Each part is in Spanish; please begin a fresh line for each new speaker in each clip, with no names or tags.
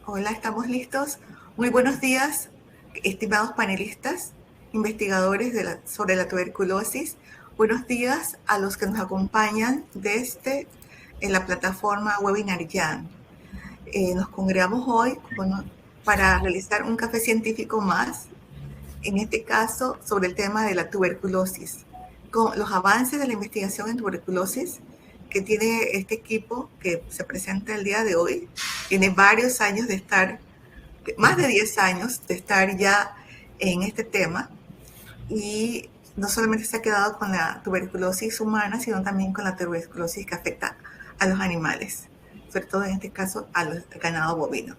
Hola, ¿estamos listos? Muy buenos días, estimados panelistas, investigadores sobre la tuberculosis. Buenos días a los que nos acompañan desde la plataforma Webinar Jam. Nos congregamos hoy para realizar un café científico más, en este caso sobre el tema de la tuberculosis, con los avances de la investigación en tuberculosis que tiene este equipo que se presenta el día de hoy. Tiene varios años de estar, más de 10 años de estar ya en este tema, y no solamente se ha quedado con la tuberculosis humana, sino también con la tuberculosis que afecta a los animales, sobre todo en este caso al ganado bovino.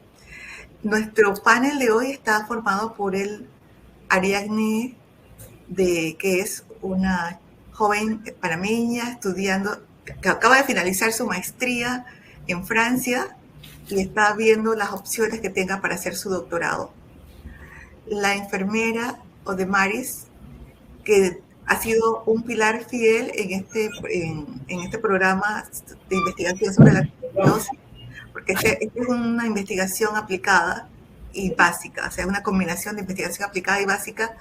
Nuestro panel de hoy está formado por el Ariadne, que es una joven panameña estudiando, que acaba de finalizar su maestría en Francia y está viendo las opciones que tenga para hacer su doctorado. La enfermera Odemaris, que ha sido un pilar fiel en este programa de investigación sobre la tuberculosis, porque esta es una investigación aplicada y básica, o sea, una combinación de investigación aplicada y básica,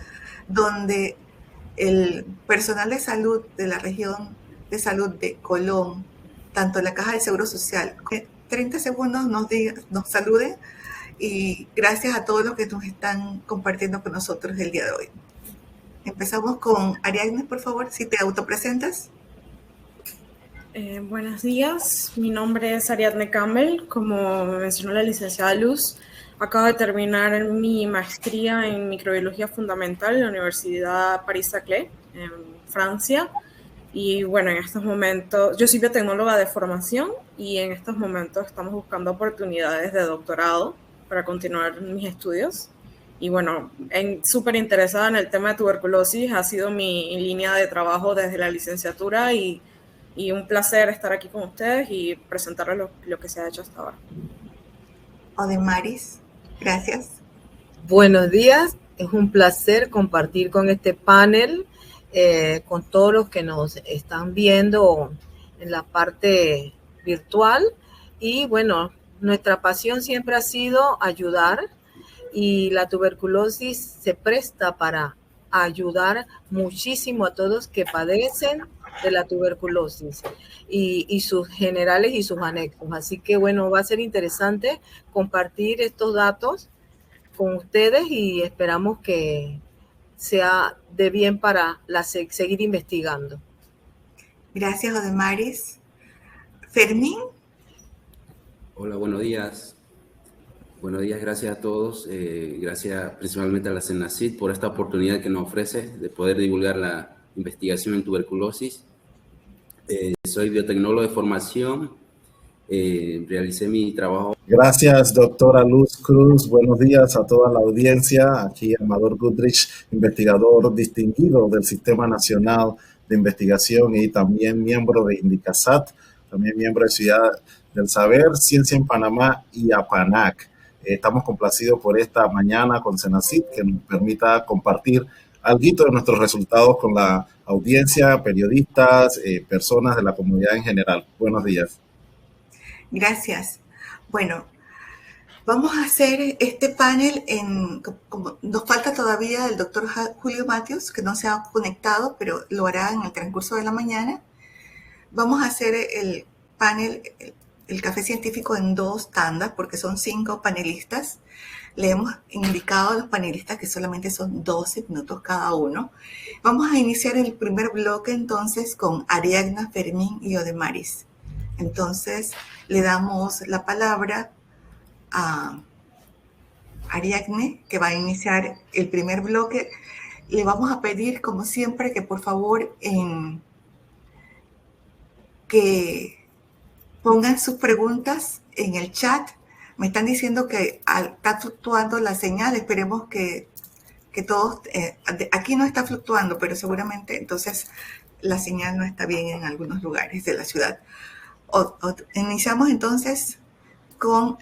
donde el personal de salud de la región de salud de Colón, tanto la Caja de Seguro Social, 30 segundos nos saluden, y gracias a todos los que nos están compartiendo con nosotros el día de hoy. Empezamos con Ariadne, por favor, si te autopresentas.
Buenos días, mi nombre es Ariadne Campbell. Como me mencionó la licenciada Luz, acabo de terminar mi maestría en microbiología fundamental en la Universidad Paris-Saclay, en Francia. Y bueno, en estos momentos, yo soy biotecnóloga de formación y en estos momentos estamos buscando oportunidades de doctorado para continuar mis estudios. Y bueno, súper interesada en el tema de tuberculosis, ha sido mi línea de trabajo desde la licenciatura y un placer estar aquí con ustedes y presentarles lo que se ha hecho hasta ahora.
Odemaris, gracias.
Buenos días, es un placer compartir con este panel, con todos los que nos están viendo en la parte virtual. Y bueno, nuestra pasión siempre ha sido ayudar, y la tuberculosis se presta para ayudar muchísimo a todos que padecen de la tuberculosis y sus generales y sus anexos. Así que bueno, va a ser interesante compartir estos datos con ustedes y esperamos que sea de bien para seguir investigando.
Gracias, Odemaris. Fermín.
Hola, buenos días. Buenos días, gracias a todos. Gracias principalmente a la CENACIT por esta oportunidad que nos ofrece de poder divulgar la investigación en tuberculosis. Soy biotecnólogo de formación. Realicé mi trabajo.
Gracias, doctora Luz Cruz. Buenos días a toda la audiencia. Aquí Amador Goodrich, investigador distinguido del Sistema Nacional de Investigación y también miembro de INDICASAT, también miembro de Ciudad del Saber, Ciencia en Panamá y APANAC. Estamos complacidos por esta mañana con CENACIT, que nos permita compartir algo de nuestros resultados con la audiencia, periodistas, personas de la comunidad en general. Buenos días.
Gracias. Bueno, vamos a hacer este panel como nos falta todavía el doctor Julio Matthews, que no se ha conectado, pero lo hará en el transcurso de la mañana. Vamos a hacer el panel, el café científico, en 2 tandas, porque son 5 panelistas. Le hemos indicado a los panelistas que solamente son 12 minutos cada uno. Vamos a iniciar el primer bloque entonces con Ariadna, Fermín y Odemaris. Entonces le damos la palabra a Ariadne, que va a iniciar el primer bloque. Le vamos a pedir, como siempre, que por favor que pongan sus preguntas en el chat. Me están diciendo que está fluctuando la señal. Esperemos que todos... aquí no está fluctuando, pero seguramente entonces la señal no está bien en algunos lugares de la ciudad. Iniciamos entonces con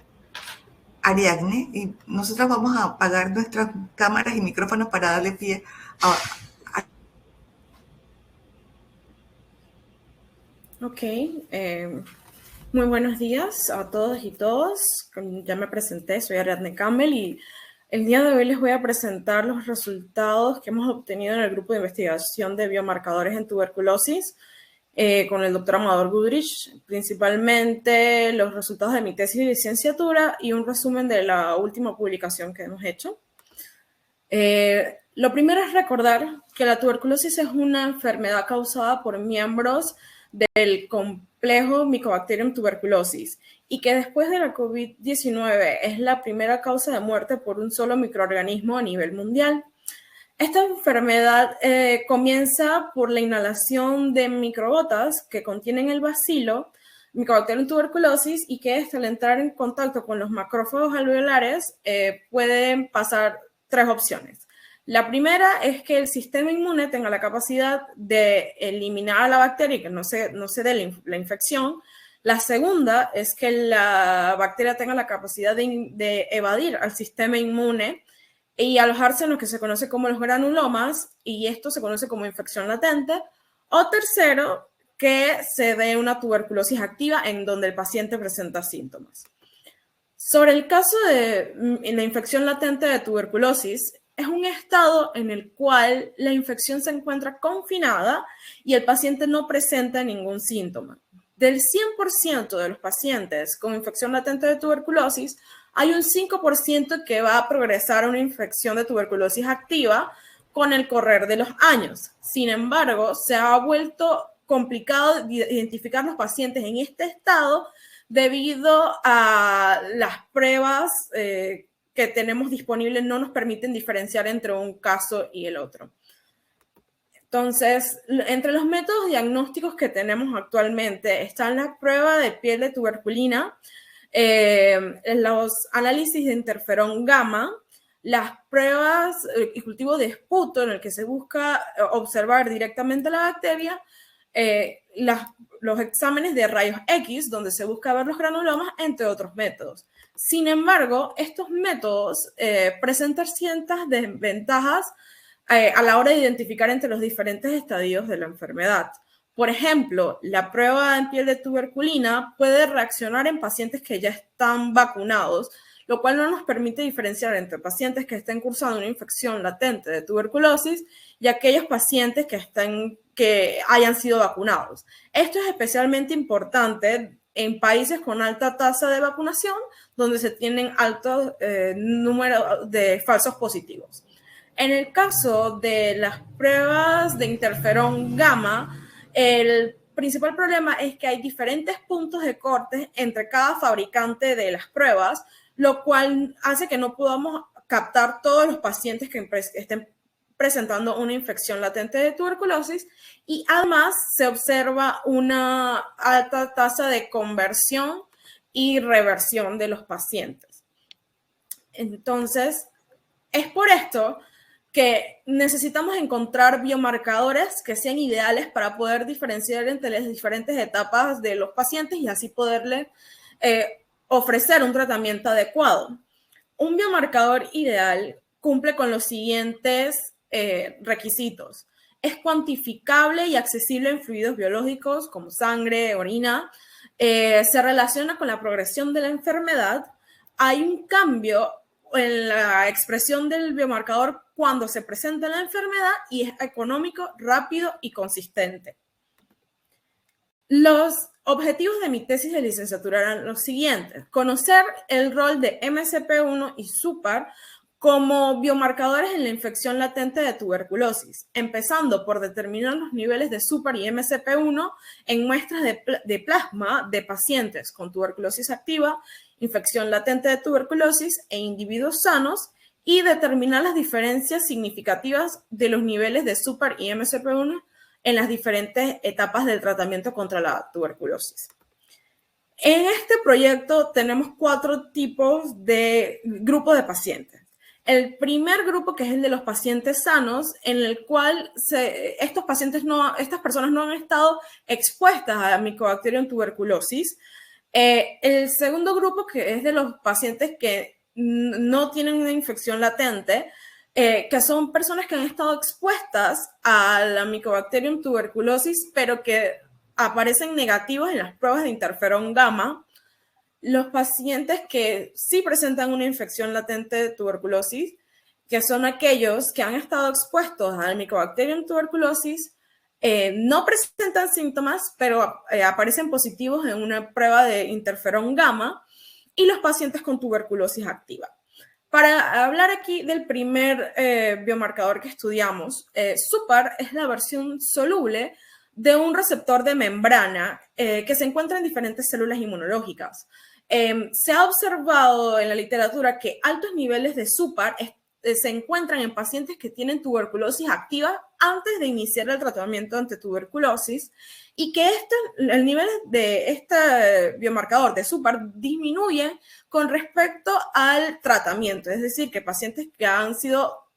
Ariadne, y nosotros vamos a apagar nuestras cámaras y micrófonos para darle pie a
Ok, muy buenos días a todos y todas. Ya me presenté, soy Ariadne Campbell y el día de hoy les voy a presentar los resultados que hemos obtenido en el grupo de investigación de biomarcadores en tuberculosis con el doctor Amador Goodrich, principalmente los resultados de mi tesis de licenciatura y un resumen de la última publicación que hemos hecho. Lo primero es recordar que la tuberculosis es una enfermedad causada por miembros del complejo Mycobacterium tuberculosis y que después de la COVID-19 es la primera causa de muerte por un solo microorganismo a nivel mundial. Esta enfermedad comienza por la inhalación de microgotas que contienen el bacilo Mycobacterium tuberculosis y que al entrar en contacto con los macrófagos alveolares pueden pasar tres opciones. La primera es que el sistema inmune tenga la capacidad de eliminar a la bacteria y que no se dé la infección. La segunda es que la bacteria tenga la capacidad de evadir al sistema inmune y alojarse en lo que se conoce como los granulomas, y esto se conoce como infección latente. O tercero, que se dé una tuberculosis activa en donde el paciente presenta síntomas. Sobre el caso de la infección latente de tuberculosis, es un estado en el cual la infección se encuentra confinada y el paciente no presenta ningún síntoma. Del 100% de los pacientes con infección latente de tuberculosis, hay un 5% que va a progresar a una infección de tuberculosis activa con el correr de los años. Sin embargo, se ha vuelto complicado identificar los pacientes en este estado debido a las pruebas que tenemos disponibles no nos permiten diferenciar entre un caso y el otro. Entonces, entre los métodos diagnósticos que tenemos actualmente están la prueba de piel de tuberculina, los análisis de interferón gamma, las pruebas y cultivo de esputo en el que se busca observar directamente la bacteria, los exámenes de rayos X donde se busca ver los granulomas, entre otros métodos. Sin embargo, estos métodos presentan ciertas desventajas a la hora de identificar entre los diferentes estadios de la enfermedad. Por ejemplo, la prueba en piel de tuberculina puede reaccionar en pacientes que ya están vacunados, lo cual no nos permite diferenciar entre pacientes que estén cursando una infección latente de tuberculosis y aquellos pacientes que hayan sido vacunados. Esto es especialmente importante en países con alta tasa de vacunación, donde se tienen alto número de falsos positivos. En el caso de las pruebas de interferón gamma, el principal problema es que hay diferentes puntos de corte entre cada fabricante de las pruebas, lo cual hace que no podamos captar todos los pacientes que estén presentando una infección latente de tuberculosis, y además se observa una alta tasa de conversión y reversión de los pacientes. Entonces, es por esto que necesitamos encontrar biomarcadores que sean ideales para poder diferenciar entre las diferentes etapas de los pacientes y así poderle ofrecer un tratamiento adecuado. Un biomarcador ideal cumple con los siguientes requisitos. Es cuantificable y accesible en fluidos biológicos como sangre, orina. Se relaciona con la progresión de la enfermedad. Hay un cambio en la expresión del biomarcador cuando se presenta la enfermedad y es económico, rápido y consistente. Los objetivos de mi tesis de licenciatura eran los siguientes: conocer el rol de MSP1 y SUPAR como biomarcadores en la infección latente de tuberculosis, empezando por determinar los niveles de SUPAR y MSP1 en muestras de plasma de pacientes con tuberculosis activa, infección latente de tuberculosis e individuos sanos, y determinar las diferencias significativas de los niveles de SUPAR y MSP1 en las diferentes etapas del tratamiento contra la tuberculosis. En este proyecto tenemos 4 tipos de grupos de pacientes. El primer grupo, que es el de los pacientes sanos, en el cual estas personas no han estado expuestas a Mycobacterium tuberculosis. El segundo grupo, que es de los pacientes que no tienen una infección latente, que son personas que han estado expuestas a la Mycobacterium tuberculosis, pero que aparecen negativos en las pruebas de interferón gamma. Los pacientes que sí presentan una infección latente de tuberculosis, que son aquellos que han estado expuestos al Mycobacterium tuberculosis, no presentan síntomas, pero aparecen positivos en una prueba de interferón gamma, y los pacientes con tuberculosis activa. Para hablar aquí del primer biomarcador que estudiamos, SUPAR es la versión soluble de un receptor de membrana que se encuentra en diferentes células inmunológicas. Se ha observado en la literatura que altos niveles de SUPAR se encuentran en pacientes que tienen tuberculosis activa antes de iniciar el tratamiento antituberculosis, y que el nivel de este biomarcador de SUPAR disminuye con respecto al tratamiento. Es decir, que pacientes que han sido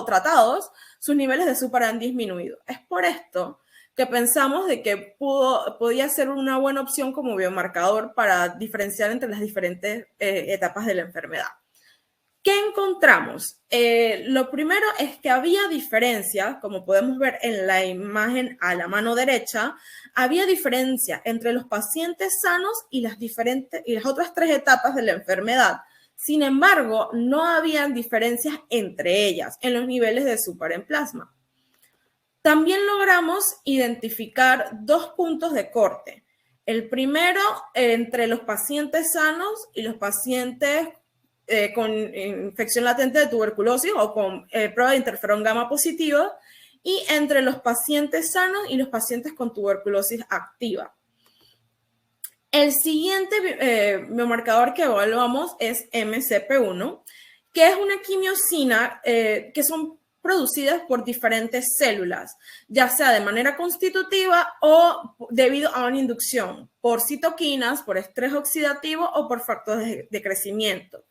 tratados, sus niveles de SUPAR han disminuido. Es por esto que pensamos de que podía ser una buena opción como biomarcador para diferenciar entre las diferentes etapas de la enfermedad. ¿Qué encontramos? Lo primero es que había diferencia, como podemos ver en la imagen a la mano derecha, había diferencia entre los pacientes sanos y las otras 3 etapas de la enfermedad. Sin embargo, no habían diferencias entre ellas en los niveles de SUPAR en plasma. También logramos identificar 2 puntos de corte. El primero, entre los pacientes sanos y los pacientes con infección latente de tuberculosis o con prueba de interferón gamma positiva, y entre los pacientes sanos y los pacientes con tuberculosis activa. El siguiente biomarcador que evaluamos es MCP1, que es una quimiosina que son producidas por diferentes células, ya sea de manera constitutiva o debido a una inducción, por citoquinas, por estrés oxidativo o por factores de crecimiento.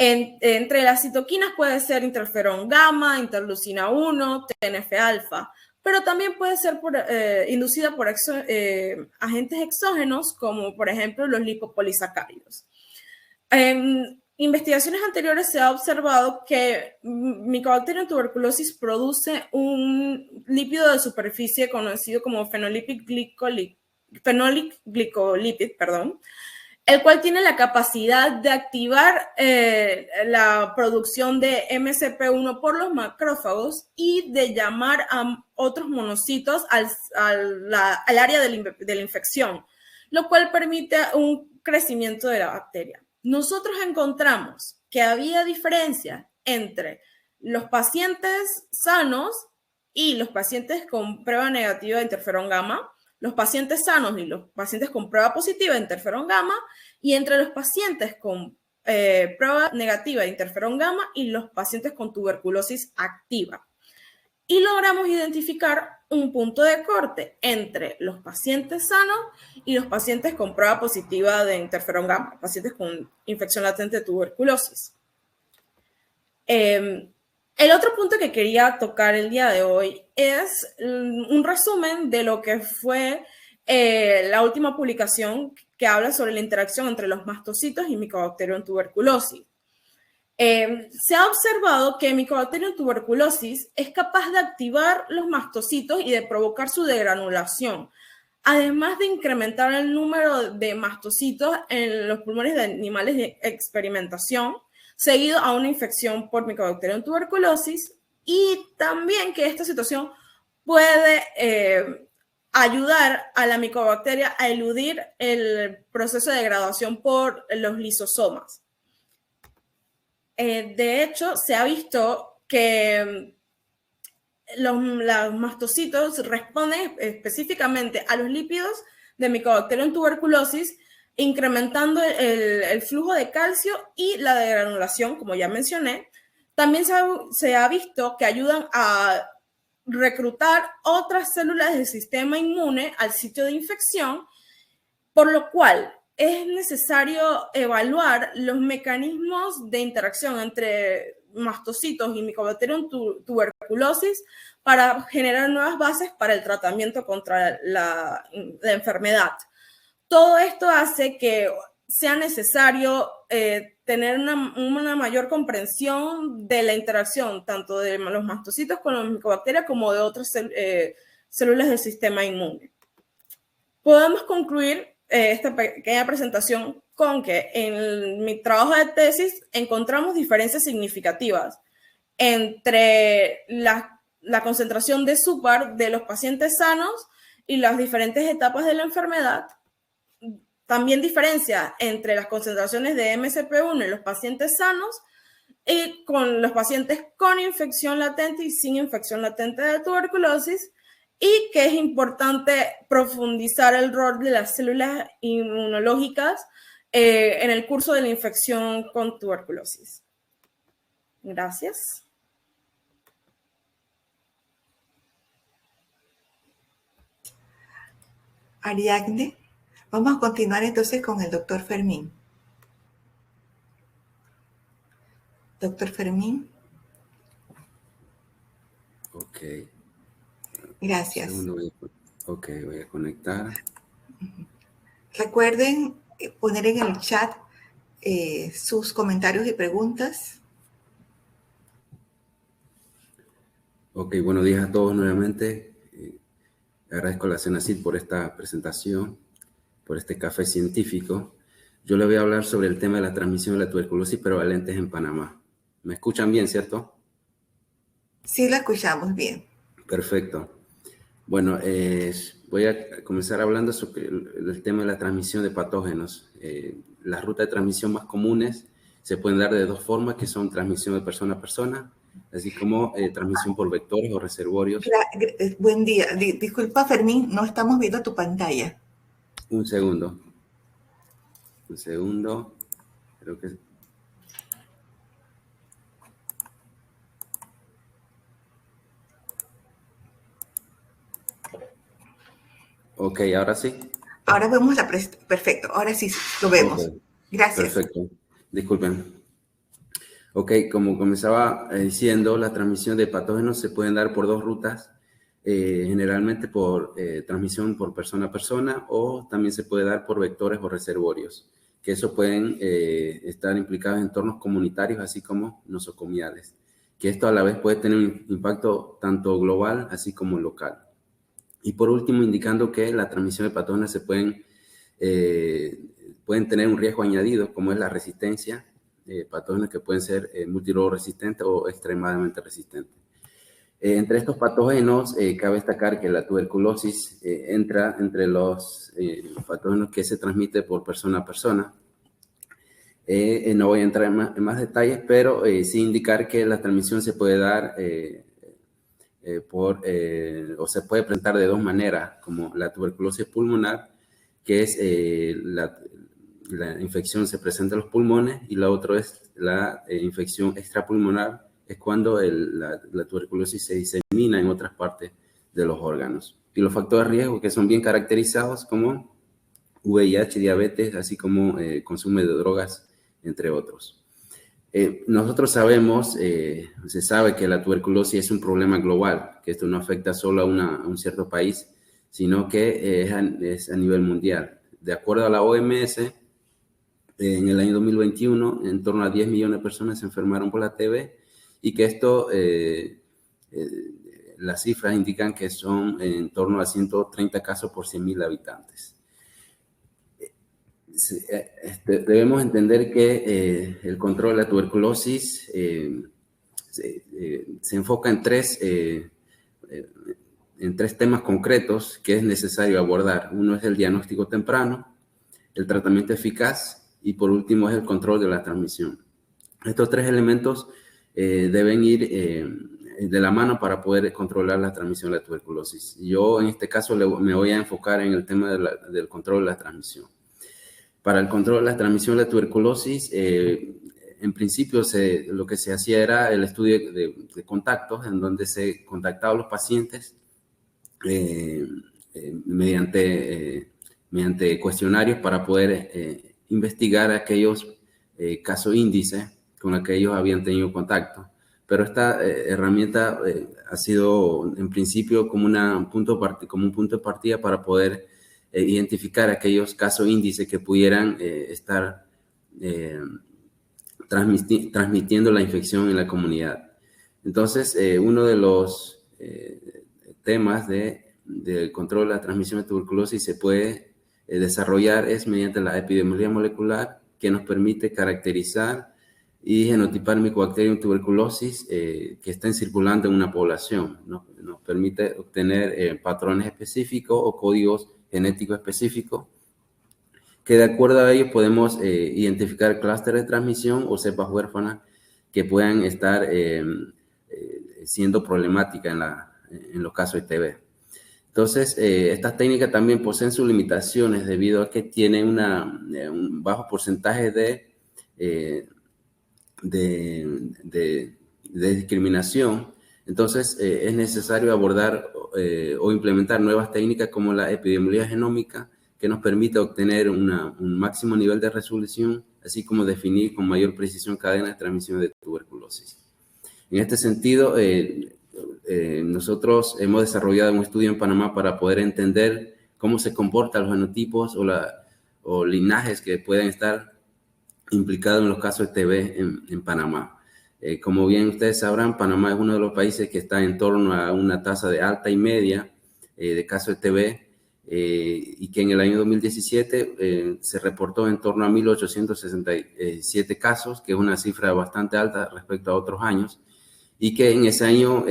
Entre las citoquinas puede ser interferón gamma, interleucina 1, TNF-alfa, pero también puede ser inducida por agentes exógenos, como por ejemplo los lipopolisacáridos. En investigaciones anteriores se ha observado que Mycobacterium tuberculosis produce un lípido de superficie conocido como phenolic glicolipid, el cual tiene la capacidad de activar la producción de MCP1 por los macrófagos y de llamar a otros monocitos al área de la infección, lo cual permite un crecimiento de la bacteria. Nosotros encontramos que había diferencia entre los pacientes sanos y los pacientes con prueba negativa de interferón gamma, los pacientes sanos y los pacientes con prueba positiva de interferón gamma, y entre los pacientes con prueba negativa de interferón gamma y los pacientes con tuberculosis activa. Y logramos identificar un punto de corte entre los pacientes sanos y los pacientes con prueba positiva de interferón gamma, pacientes con infección latente de tuberculosis. El otro punto que quería tocar el día de hoy es un resumen de lo que fue la última publicación que habla sobre la interacción entre los mastocitos y Mycobacterium tuberculosis. Se ha observado que Mycobacterium tuberculosis es capaz de activar los mastocitos y de provocar su degranulación, además de incrementar el número de mastocitos en los pulmones de animales de experimentación, seguido a una infección por Mycobacterium tuberculosis, y también que esta situación puede ayudar a la micobacteria a eludir el proceso de degradación por los lisosomas. De hecho, se ha visto que los mastocitos responden específicamente a los lípidos de Mycobacterium tuberculosis, incrementando el flujo de calcio y la degranulación, como ya mencioné. También se ha visto que ayudan a reclutar otras células del sistema inmune al sitio de infección, por lo cual es necesario evaluar los mecanismos de interacción entre mastocitos y Mycobacterium tuberculosis para generar nuevas bases para el tratamiento contra la enfermedad. Todo esto hace que sea necesario tener una mayor comprensión de la interacción tanto de los mastocitos con los Mycobacterium como de otras células del sistema inmune. podemos concluir esta pequeña presentación con que en mi trabajo de tesis encontramos diferencias significativas entre la concentración de SUPAR de los pacientes sanos y las diferentes etapas de la enfermedad. También diferencia entre las concentraciones de MCP1 en los pacientes sanos y con los pacientes con infección latente y sin infección latente de tuberculosis, y que es importante profundizar el rol de las células inmunológicas en el curso de la infección con tuberculosis. Gracias.
Ariadne, vamos a continuar entonces con el doctor Fermín. Doctor Fermín.
Ok.
Gracias.
Ok, voy a conectar.
Recuerden poner en el chat sus comentarios y preguntas.
Ok, buenos días a todos nuevamente. Agradezco a la CENACIT por esta presentación, por este café científico. Yo le voy a hablar sobre el tema de la transmisión de la tuberculosis prevalentes en Panamá. ¿Me escuchan bien, cierto?
Sí, la escuchamos bien.
Perfecto. Bueno, voy a comenzar hablando sobre el tema de la transmisión de patógenos. Las rutas de transmisión más comunes se pueden dar de dos formas, que son transmisión de persona a persona, así como transmisión por vectores o reservorios.
Buen día. Disculpa, Fermín, no estamos viendo tu pantalla.
Un segundo. Creo que... Ok, ahora sí.
Ahora vemos la presentación. Perfecto, ahora sí lo vemos.
Okay.
Gracias.
Perfecto. Disculpen. Ok, como comenzaba diciendo, la transmisión de patógenos se pueden dar por dos rutas, generalmente por transmisión por persona a persona, o también se puede dar por vectores o reservorios, que eso pueden estar implicados en entornos comunitarios, así como nosocomiales, que esto a la vez puede tener un impacto tanto global así como local. Y por último, indicando que la transmisión de patógenos pueden tener un riesgo añadido, como es la resistencia, patógenos que pueden ser multiresistentes o extremadamente resistentes. Entre estos patógenos, cabe destacar que la tuberculosis entra entre los patógenos que se transmiten por persona a persona. No voy a entrar en más detalles, pero sí indicar que la transmisión se puede dar o se puede presentar de dos maneras, como la tuberculosis pulmonar, que es la infección se presenta en los pulmones, y la otra es la infección extrapulmonar, es cuando la tuberculosis se disemina en otras partes de los órganos. Y los factores de riesgo que son bien caracterizados como VIH, diabetes, así como consumo de drogas, entre otros. Nosotros sabemos, se sabe que la tuberculosis es un problema global, que esto no afecta solo a un cierto país, sino que es a nivel mundial. De acuerdo a la OMS, en el año 2021, en torno a 10 millones de personas se enfermaron por la TB, y que esto, las cifras indican que son en torno a 130 casos por 100.000 habitantes. Debemos entender que el control de la tuberculosis se enfoca en tres temas concretos que es necesario abordar. Uno es el diagnóstico temprano, el tratamiento eficaz, y por último es el control de la transmisión. Estos tres elementos deben ir de la mano para poder controlar la transmisión de la tuberculosis. Yo en este caso me voy a enfocar en el tema del control de la transmisión. Para el control de la transmisión de la tuberculosis, en principio lo que se hacía era el estudio de contactos, en donde se contactaba a los pacientes mediante cuestionarios para poder investigar aquellos casos índice con los que ellos habían tenido contacto. Pero esta herramienta ha sido en principio como un punto de partida para poder identificar aquellos casos índice que pudieran estar transmitiendo la infección en la comunidad. Entonces, uno de los temas de del control de la transmisión de tuberculosis se puede desarrollar es mediante la epidemiología molecular, que nos permite caracterizar y genotipar Mycobacterium tuberculosis que estén circulando en una población. Nos permite obtener patrones específicos o códigos genéticos específicos que de acuerdo a ellos podemos identificar clústeres de transmisión o cepas huérfanas que puedan estar siendo problemáticas en los casos de TB. Entonces, estas técnicas también poseen sus limitaciones debido a que tienen un bajo porcentaje de discriminación. Entonces, es necesario abordar o implementar nuevas técnicas como la epidemiología genómica, que nos permite obtener un máximo nivel de resolución, así como definir con mayor precisión cadenas de transmisión de tuberculosis. En este sentido, nosotros hemos desarrollado un estudio en Panamá para poder entender cómo se comportan los genotipos o linajes que pueden estar implicados en los casos de TB en Panamá. Como bien ustedes sabrán, Panamá es uno de los países que está en torno a una tasa de alta y media de casos de TB, y que en el año 2017 se reportó en torno a 1.867 casos, que es una cifra bastante alta respecto a otros años, y que en ese año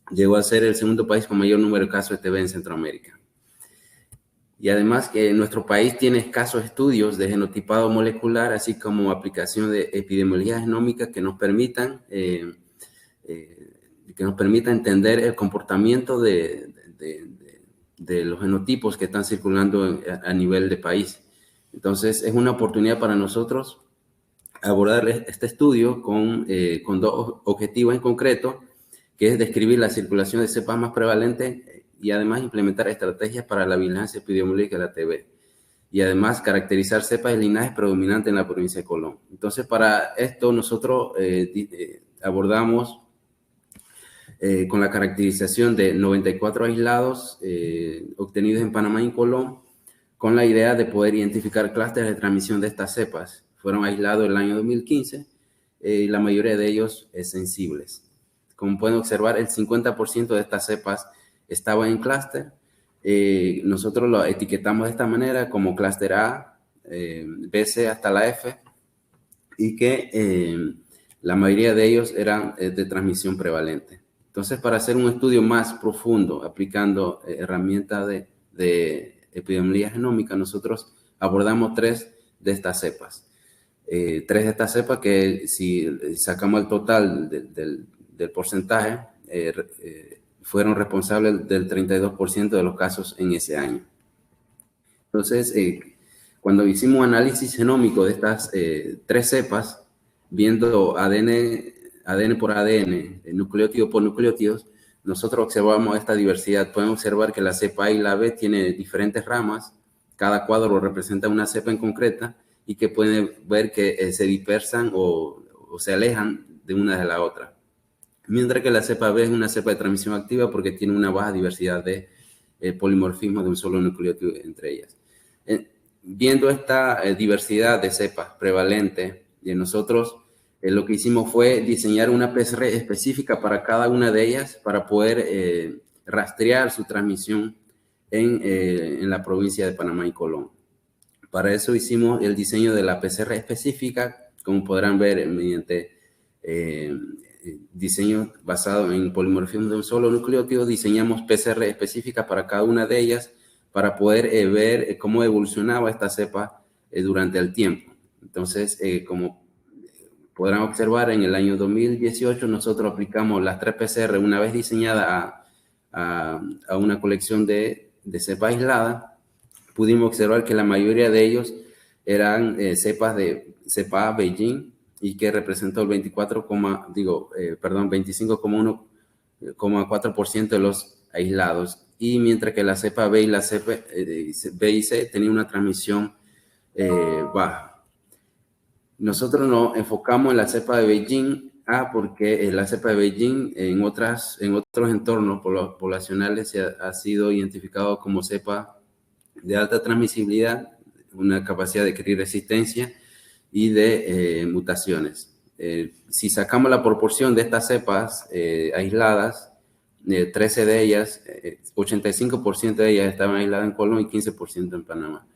llegó a ser el segundo país con mayor número de casos de TB en Centroamérica. Y además que nuestro país tiene escasos estudios de genotipado molecular, así como aplicación de epidemiología genómica que nos permitan entender el comportamiento de los genotipos que están circulando a nivel de país. Entonces, es una oportunidad para nosotros abordar este estudio con dos objetivos en concreto, que es describir la circulación de cepas más prevalentes y además implementar estrategias para la vigilancia epidemiológica de la TB. Y además caracterizar cepas de linajes predominantes en la provincia de Colón. Entonces, para esto nosotros abordamos con la caracterización de 94 aislados obtenidos en Panamá y en Colón, con la idea de poder identificar clústeres de transmisión de estas cepas. Fueron aislados el año 2015 y la mayoría de ellos sensibles. Como pueden observar, el 50% de estas cepas estaba en clúster. Nosotros lo etiquetamos de esta manera como clúster A, BC hasta la F, y que la mayoría de ellos eran de transmisión prevalente. Entonces, para hacer un estudio más profundo, aplicando herramientas de epidemiología genómica, nosotros abordamos 3 de estas cepas. 3 de estas cepas que, si sacamos el total del porcentaje, fueron responsables del 32% de los casos en ese año. Entonces, cuando hicimos un análisis genómico de estas 3 cepas, viendo ADN por ADN, nucleótido por nucleótidos, nosotros observamos esta diversidad. Pueden observar que la cepa A y la B tiene diferentes ramas, cada cuadro representa una cepa en concreta, y que pueden ver que se dispersan o se alejan de una de la otra. Mientras que la cepa B es una cepa de transmisión activa porque tiene una baja diversidad de polimorfismo de un solo nucleótido entre ellas. Viendo esta diversidad de cepas prevalente, nosotros lo que hicimos fue diseñar una PCR específica para cada una de ellas para poder rastrear su transmisión en la provincia de Panamá y Colón. Para eso hicimos el diseño de la PCR específica, como podrán ver mediante diseño basado en polimorfismo de un solo nucleótido. Diseñamos PCR específicas para cada una de ellas para poder ver cómo evolucionaba esta cepa durante el tiempo. Entonces, como podrán observar, en el año 2018 nosotros aplicamos las 3 PCR una vez diseñada a una colección de cepa aislada. Pudimos observar que la mayoría de ellos eran cepas de cepa A Beijing, y que representó el 25,4% de los aislados. Y mientras que la cepa B y la cepa B y C tenían una transmisión baja. Nosotros nos enfocamos en la cepa de Beijing A porque la cepa de Beijing en otros entornos poblacionales ha sido identificado como cepa de alta transmisibilidad, una capacidad de adquirir resistencia y de mutaciones. Si sacamos la proporción de estas cepas aisladas, 13 de ellas, 85% de ellas estaban aisladas en Colón y 15% en Panamá.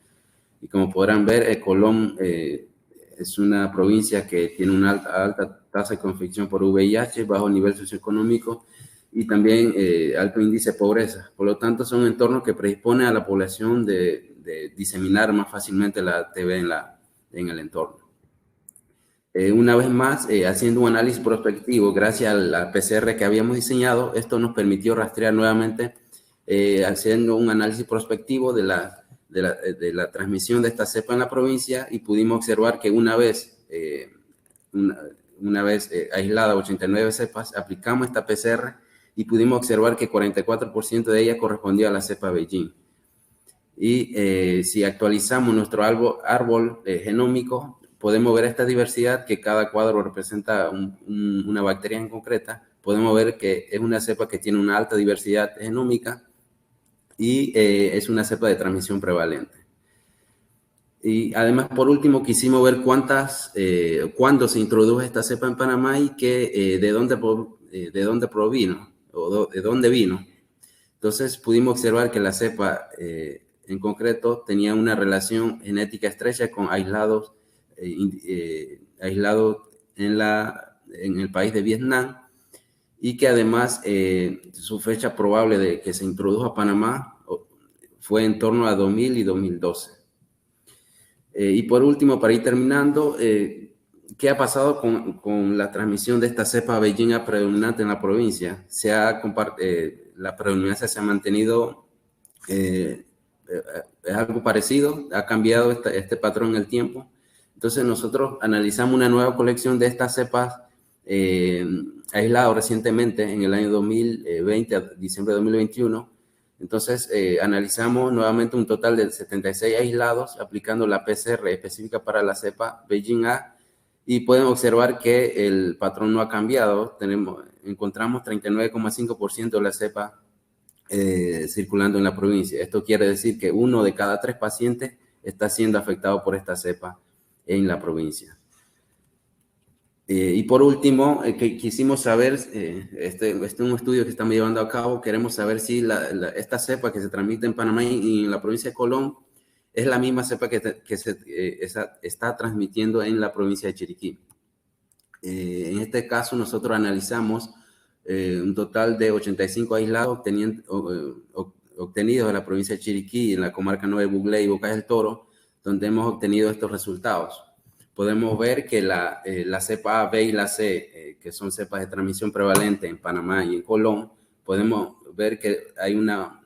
Y como podrán ver, Colón es una provincia que tiene una alta tasa de confección por VIH, bajo nivel socioeconómico y también alto índice de pobreza. Por lo tanto, son entornos que predisponen a la población de diseminar más fácilmente la TB en el entorno. Una vez más, haciendo un análisis prospectivo, gracias a la PCR que habíamos diseñado, esto nos permitió rastrear nuevamente, haciendo un análisis prospectivo de la transmisión de esta cepa en la provincia, y pudimos observar que una vez aislada 89 cepas, aplicamos esta PCR y pudimos observar que 44% de ellas correspondía a la cepa Beijing. Y si actualizamos nuestro árbol genómico, podemos ver esta diversidad, que cada cuadro representa una bacteria en concreta. Podemos ver que es una cepa que tiene una alta diversidad genómica y es una cepa de transmisión prevalente. Y además, por último, quisimos ver cuándo se introdujo esta cepa en Panamá y de dónde provino o de dónde vino. Entonces pudimos observar que la cepa en concreto tenía una relación genética estrecha con aislados en el país de Vietnam, y que además su fecha probable de que se introdujo a Panamá fue en torno a 2000 y 2012. Y por último, para ir terminando, ¿qué ha pasado con la transmisión de esta cepa Beijing predominante en la provincia? La predominancia se ha mantenido, es algo parecido, ha cambiado este patrón en el tiempo. Entonces nosotros analizamos una nueva colección de estas cepas aisladas recientemente en el año 2020, a diciembre de 2021. Entonces analizamos nuevamente un total de 76 aislados aplicando la PCR específica para la cepa Beijing A, y pueden observar que el patrón no ha cambiado. Encontramos 39,5% de la cepa circulando en la provincia. Esto quiere decir que 1 de cada 3 pacientes está siendo afectado por esta cepa en la provincia. Y por último, quisimos saber, este es un estudio que estamos llevando a cabo, queremos saber si esta cepa que se transmite en Panamá y en la provincia de Colón es la misma cepa que se está transmitiendo en la provincia de Chiriquí. En este caso, nosotros analizamos un total de 85 aislados obtenidos en la provincia de Chiriquí, en la comarca Nueva Buglé y Bocas del Toro, donde hemos obtenido estos resultados. Podemos ver que la cepa A, B y la C, que son cepas de transmisión prevalente en Panamá y en Colón, podemos ver que hay una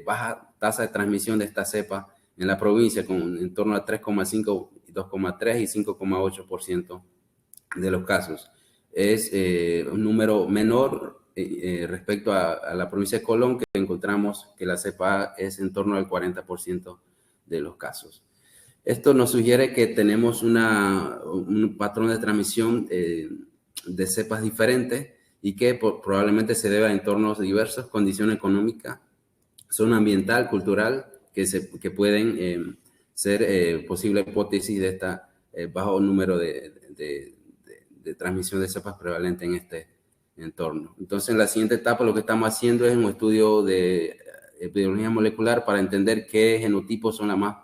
baja tasa de transmisión de esta cepa en la provincia, con en torno a 3,5, 2,3 y 5,8% de los casos. Es un número menor respecto a la provincia de Colón, que encontramos que la cepa A es en torno al 40% de los casos. Esto nos sugiere que tenemos un patrón de transmisión de cepas diferentes, y que probablemente se debe a entornos diversos, condición económica, zona ambiental, cultural, que pueden ser posible hipótesis de esta bajo número de transmisión de cepas prevalentes en este entorno. Entonces, en la siguiente etapa lo que estamos haciendo es un estudio de epidemiología molecular para entender qué genotipos son las más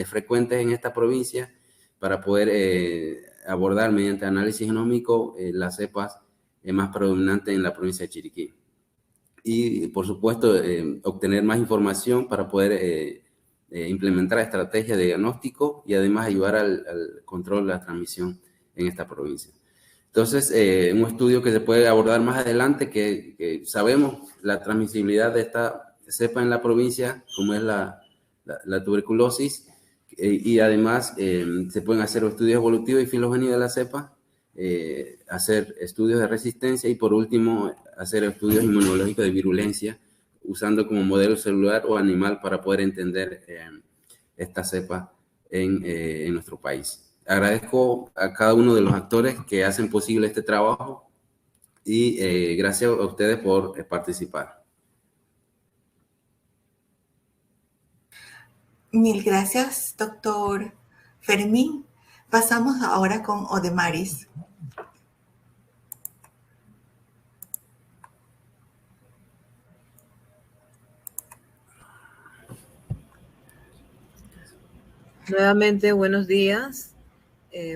frecuentes en esta provincia, para poder abordar mediante análisis genómico las cepas más predominantes en la provincia de Chiriquí. Y, por supuesto, obtener más información para poder implementar estrategias de diagnóstico y además ayudar al control de la transmisión en esta provincia. Entonces, un estudio que se puede abordar más adelante, que sabemos la transmisibilidad de esta cepa en la provincia, como es la tuberculosis, y además se pueden hacer estudios evolutivos y filogenia de la cepa, hacer estudios de resistencia y, por último, hacer estudios inmunológicos de virulencia, usando como modelo celular o animal para poder entender esta cepa en nuestro país. Agradezco a cada uno de los actores que hacen posible este trabajo, y gracias a ustedes por participar.
Mil gracias, doctor Fermín. Pasamos ahora con Odemaris.
Nuevamente, buenos días.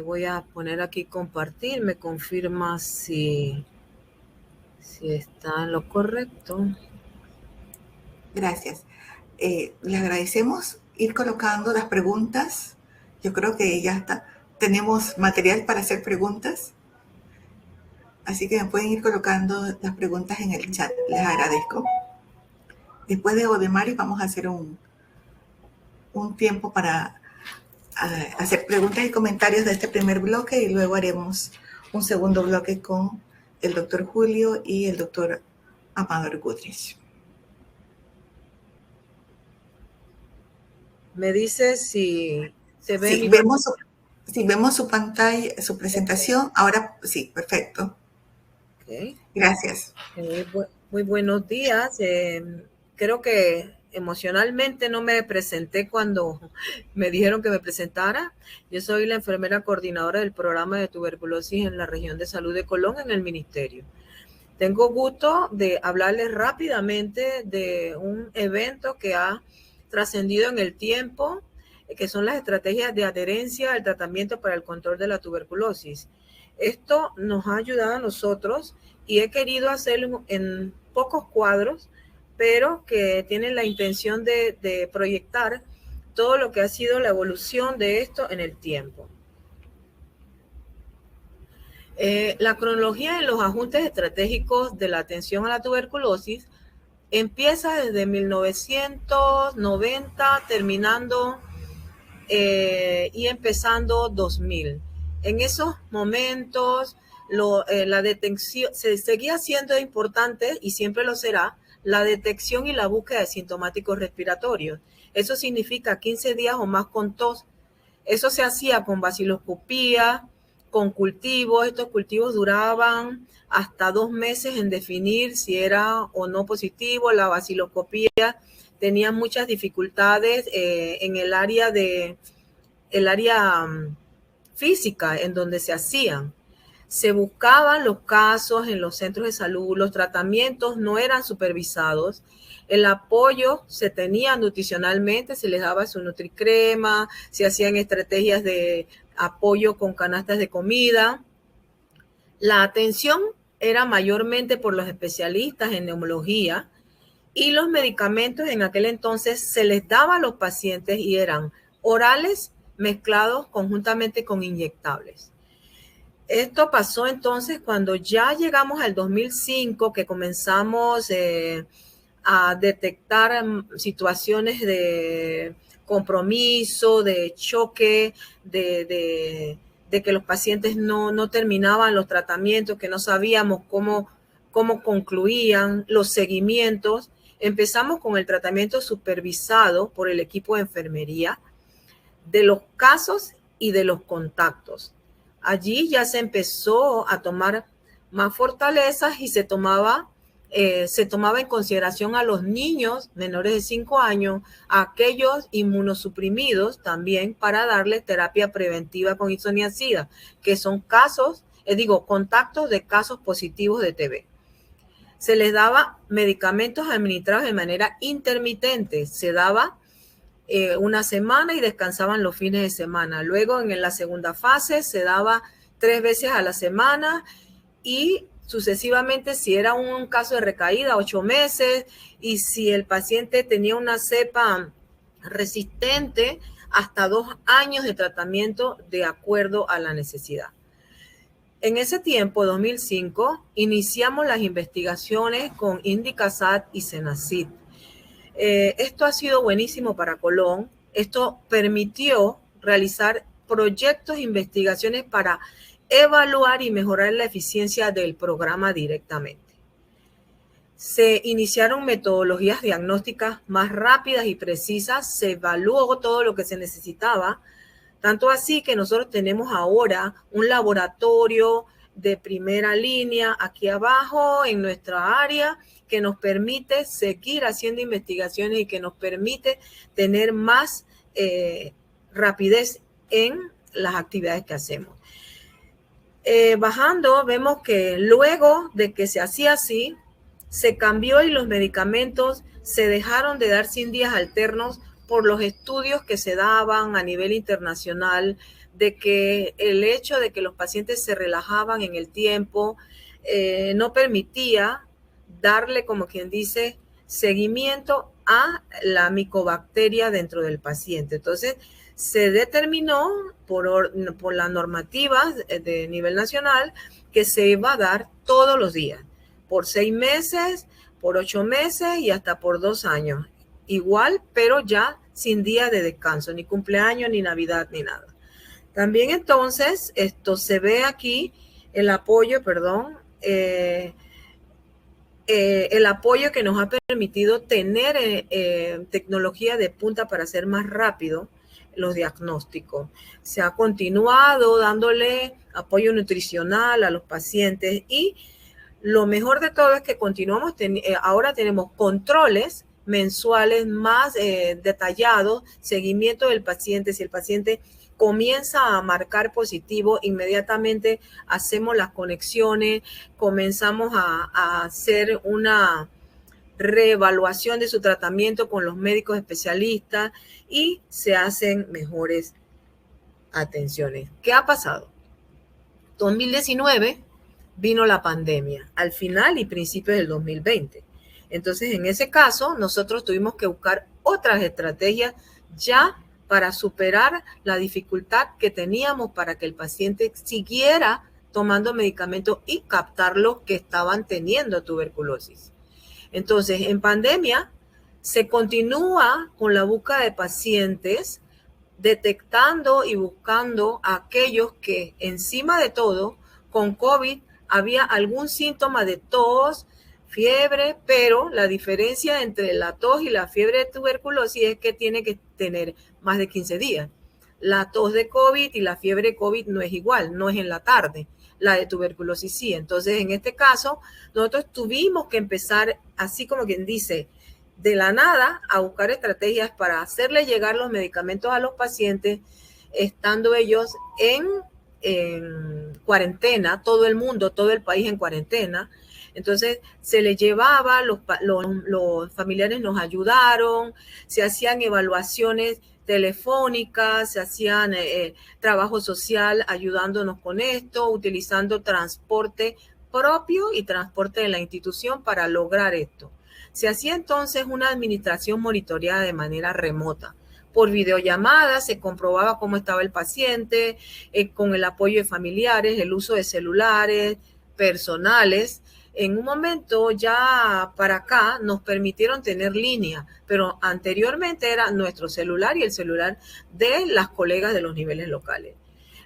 Voy a poner aquí compartir. Me confirma si está en lo correcto.
Gracias. Le agradecemos ir colocando las preguntas. Yo creo que ya está. Tenemos material para hacer preguntas. Así que me pueden ir colocando las preguntas en el chat. Les agradezco. Después de Odemaris vamos a hacer un tiempo para hacer preguntas y comentarios de este primer bloque y luego haremos un segundo bloque con el doctor Julio y el doctor Amador Goodrich.
Me dice si se ve.
Si vemos su pantalla, su presentación. Ahora sí, perfecto.
Okay.
Gracias.
Muy buenos días. Creo que emocionalmente no me presenté cuando me dijeron que me presentara. Yo soy la enfermera coordinadora del programa de tuberculosis en la región de salud de Colón en el ministerio. Tengo gusto de hablarles rápidamente de un evento que ha trascendido en el tiempo, que son las estrategias de adherencia al tratamiento para el control de la tuberculosis. Esto nos ha ayudado a nosotros y he querido hacerlo en pocos cuadros, pero que tienen la intención de proyectar todo lo que ha sido la evolución de esto en el tiempo. La cronología en los ajustes estratégicos de la atención a la tuberculosis empieza desde 1990, terminando y empezando 2000. En esos momentos, la detección se seguía siendo importante y siempre lo será, la detección y la búsqueda de sintomáticos respiratorios. Eso significa 15 días o más con tos. Eso se hacía con baciloscopía, con cultivos. Estos cultivos duraban hasta 2 meses en definir si era o no positivo. La baciloscopía tenía muchas dificultades en el área física en donde se hacían. Se buscaban los casos en los centros de salud, los tratamientos no eran supervisados, el apoyo se tenía nutricionalmente, se les daba su nutricrema, se hacían estrategias de apoyo con canastas de comida. La atención era mayormente por los especialistas en neumología y los medicamentos en aquel entonces se les daba a los pacientes y eran orales mezclados conjuntamente con inyectables. Esto pasó entonces cuando ya llegamos al 2005, que comenzamos a detectar situaciones de compromiso, de choque, de que los pacientes no terminaban los tratamientos, que no sabíamos cómo concluían los seguimientos. Empezamos con el tratamiento supervisado por el equipo de enfermería de los casos y de los contactos. Allí ya se empezó a tomar más fortalezas y se tomaba en consideración a los niños menores de 5 años, a aquellos inmunosuprimidos también para darles terapia preventiva con isoniazida, que son contactos de casos positivos de TB. Se les daba medicamentos administrados de manera intermitente, se daba una semana y descansaban los fines de semana. Luego en la segunda fase se daba 3 veces a la semana y sucesivamente si era un caso de recaída 8 meses y si el paciente tenía una cepa resistente hasta 2 años de tratamiento de acuerdo a la necesidad. En ese tiempo, 2005, iniciamos las investigaciones con Indicasat y Senacid. Esto ha sido buenísimo para Colón. Esto permitió realizar proyectos e investigaciones para evaluar y mejorar la eficiencia del programa directamente. Se iniciaron metodologías diagnósticas más rápidas y precisas, se evaluó todo lo que se necesitaba, tanto así que nosotros tenemos ahora un laboratorio de primera línea aquí abajo en nuestra área que nos permite seguir haciendo investigaciones y que nos permite tener más rapidez en las actividades que hacemos. Bajando, vemos que luego de que se hacía así, se cambió y los medicamentos se dejaron de dar sin días alternos por los estudios que se daban a nivel internacional, de que el hecho de que los pacientes se relajaban en el tiempo no permitía darle, como quien dice, seguimiento a la micobacteria dentro del paciente. Entonces, se determinó por la normativa de nivel nacional que se iba a dar todos los días, por 6 meses, por 8 meses y hasta por 2 años. Igual, pero ya sin día de descanso, ni cumpleaños, ni Navidad, ni nada. También entonces, esto se ve aquí, el apoyo, el apoyo que nos ha permitido tener tecnología de punta para hacer más rápido los diagnósticos. Se ha continuado dándole apoyo nutricional a los pacientes y lo mejor de todo es que continuamos, ahora tenemos controles mensuales más detallados, seguimiento del paciente. Si el paciente comienza a marcar positivo, inmediatamente hacemos las conexiones, comenzamos a hacer una reevaluación de su tratamiento con los médicos especialistas y se hacen mejores atenciones. ¿Qué ha pasado? 2019 vino la pandemia, al final y principios del 2020. Entonces, en ese caso, nosotros tuvimos que buscar otras estrategias ya para superar la dificultad que teníamos para que el paciente siguiera tomando medicamentos y captar los que estaban teniendo tuberculosis. Entonces, en pandemia se continúa con la búsqueda de pacientes, detectando y buscando a aquellos que encima de todo, con COVID, había algún síntoma de tos, fiebre, pero la diferencia entre la tos y la fiebre de tuberculosis es que tiene que tener más de 15 días. La tos de COVID y la fiebre de COVID no es igual, no es en la tarde. La de tuberculosis sí. Entonces, en este caso, nosotros tuvimos que empezar, así como quien dice, de la nada, a buscar estrategias para hacerle llegar los medicamentos a los pacientes, estando ellos en cuarentena, todo el mundo, todo el país en cuarentena. Entonces se les llevaba, los familiares nos ayudaron, se hacían evaluaciones telefónicas, se hacían trabajo social ayudándonos con esto, utilizando transporte propio y transporte de la institución para lograr esto. Se hacía entonces una administración monitoreada de manera remota. Por videollamada se comprobaba cómo estaba el paciente, con el apoyo de familiares, el uso de celulares personales. En un momento ya para acá nos permitieron tener línea, pero anteriormente era nuestro celular y el celular de las colegas de los niveles locales.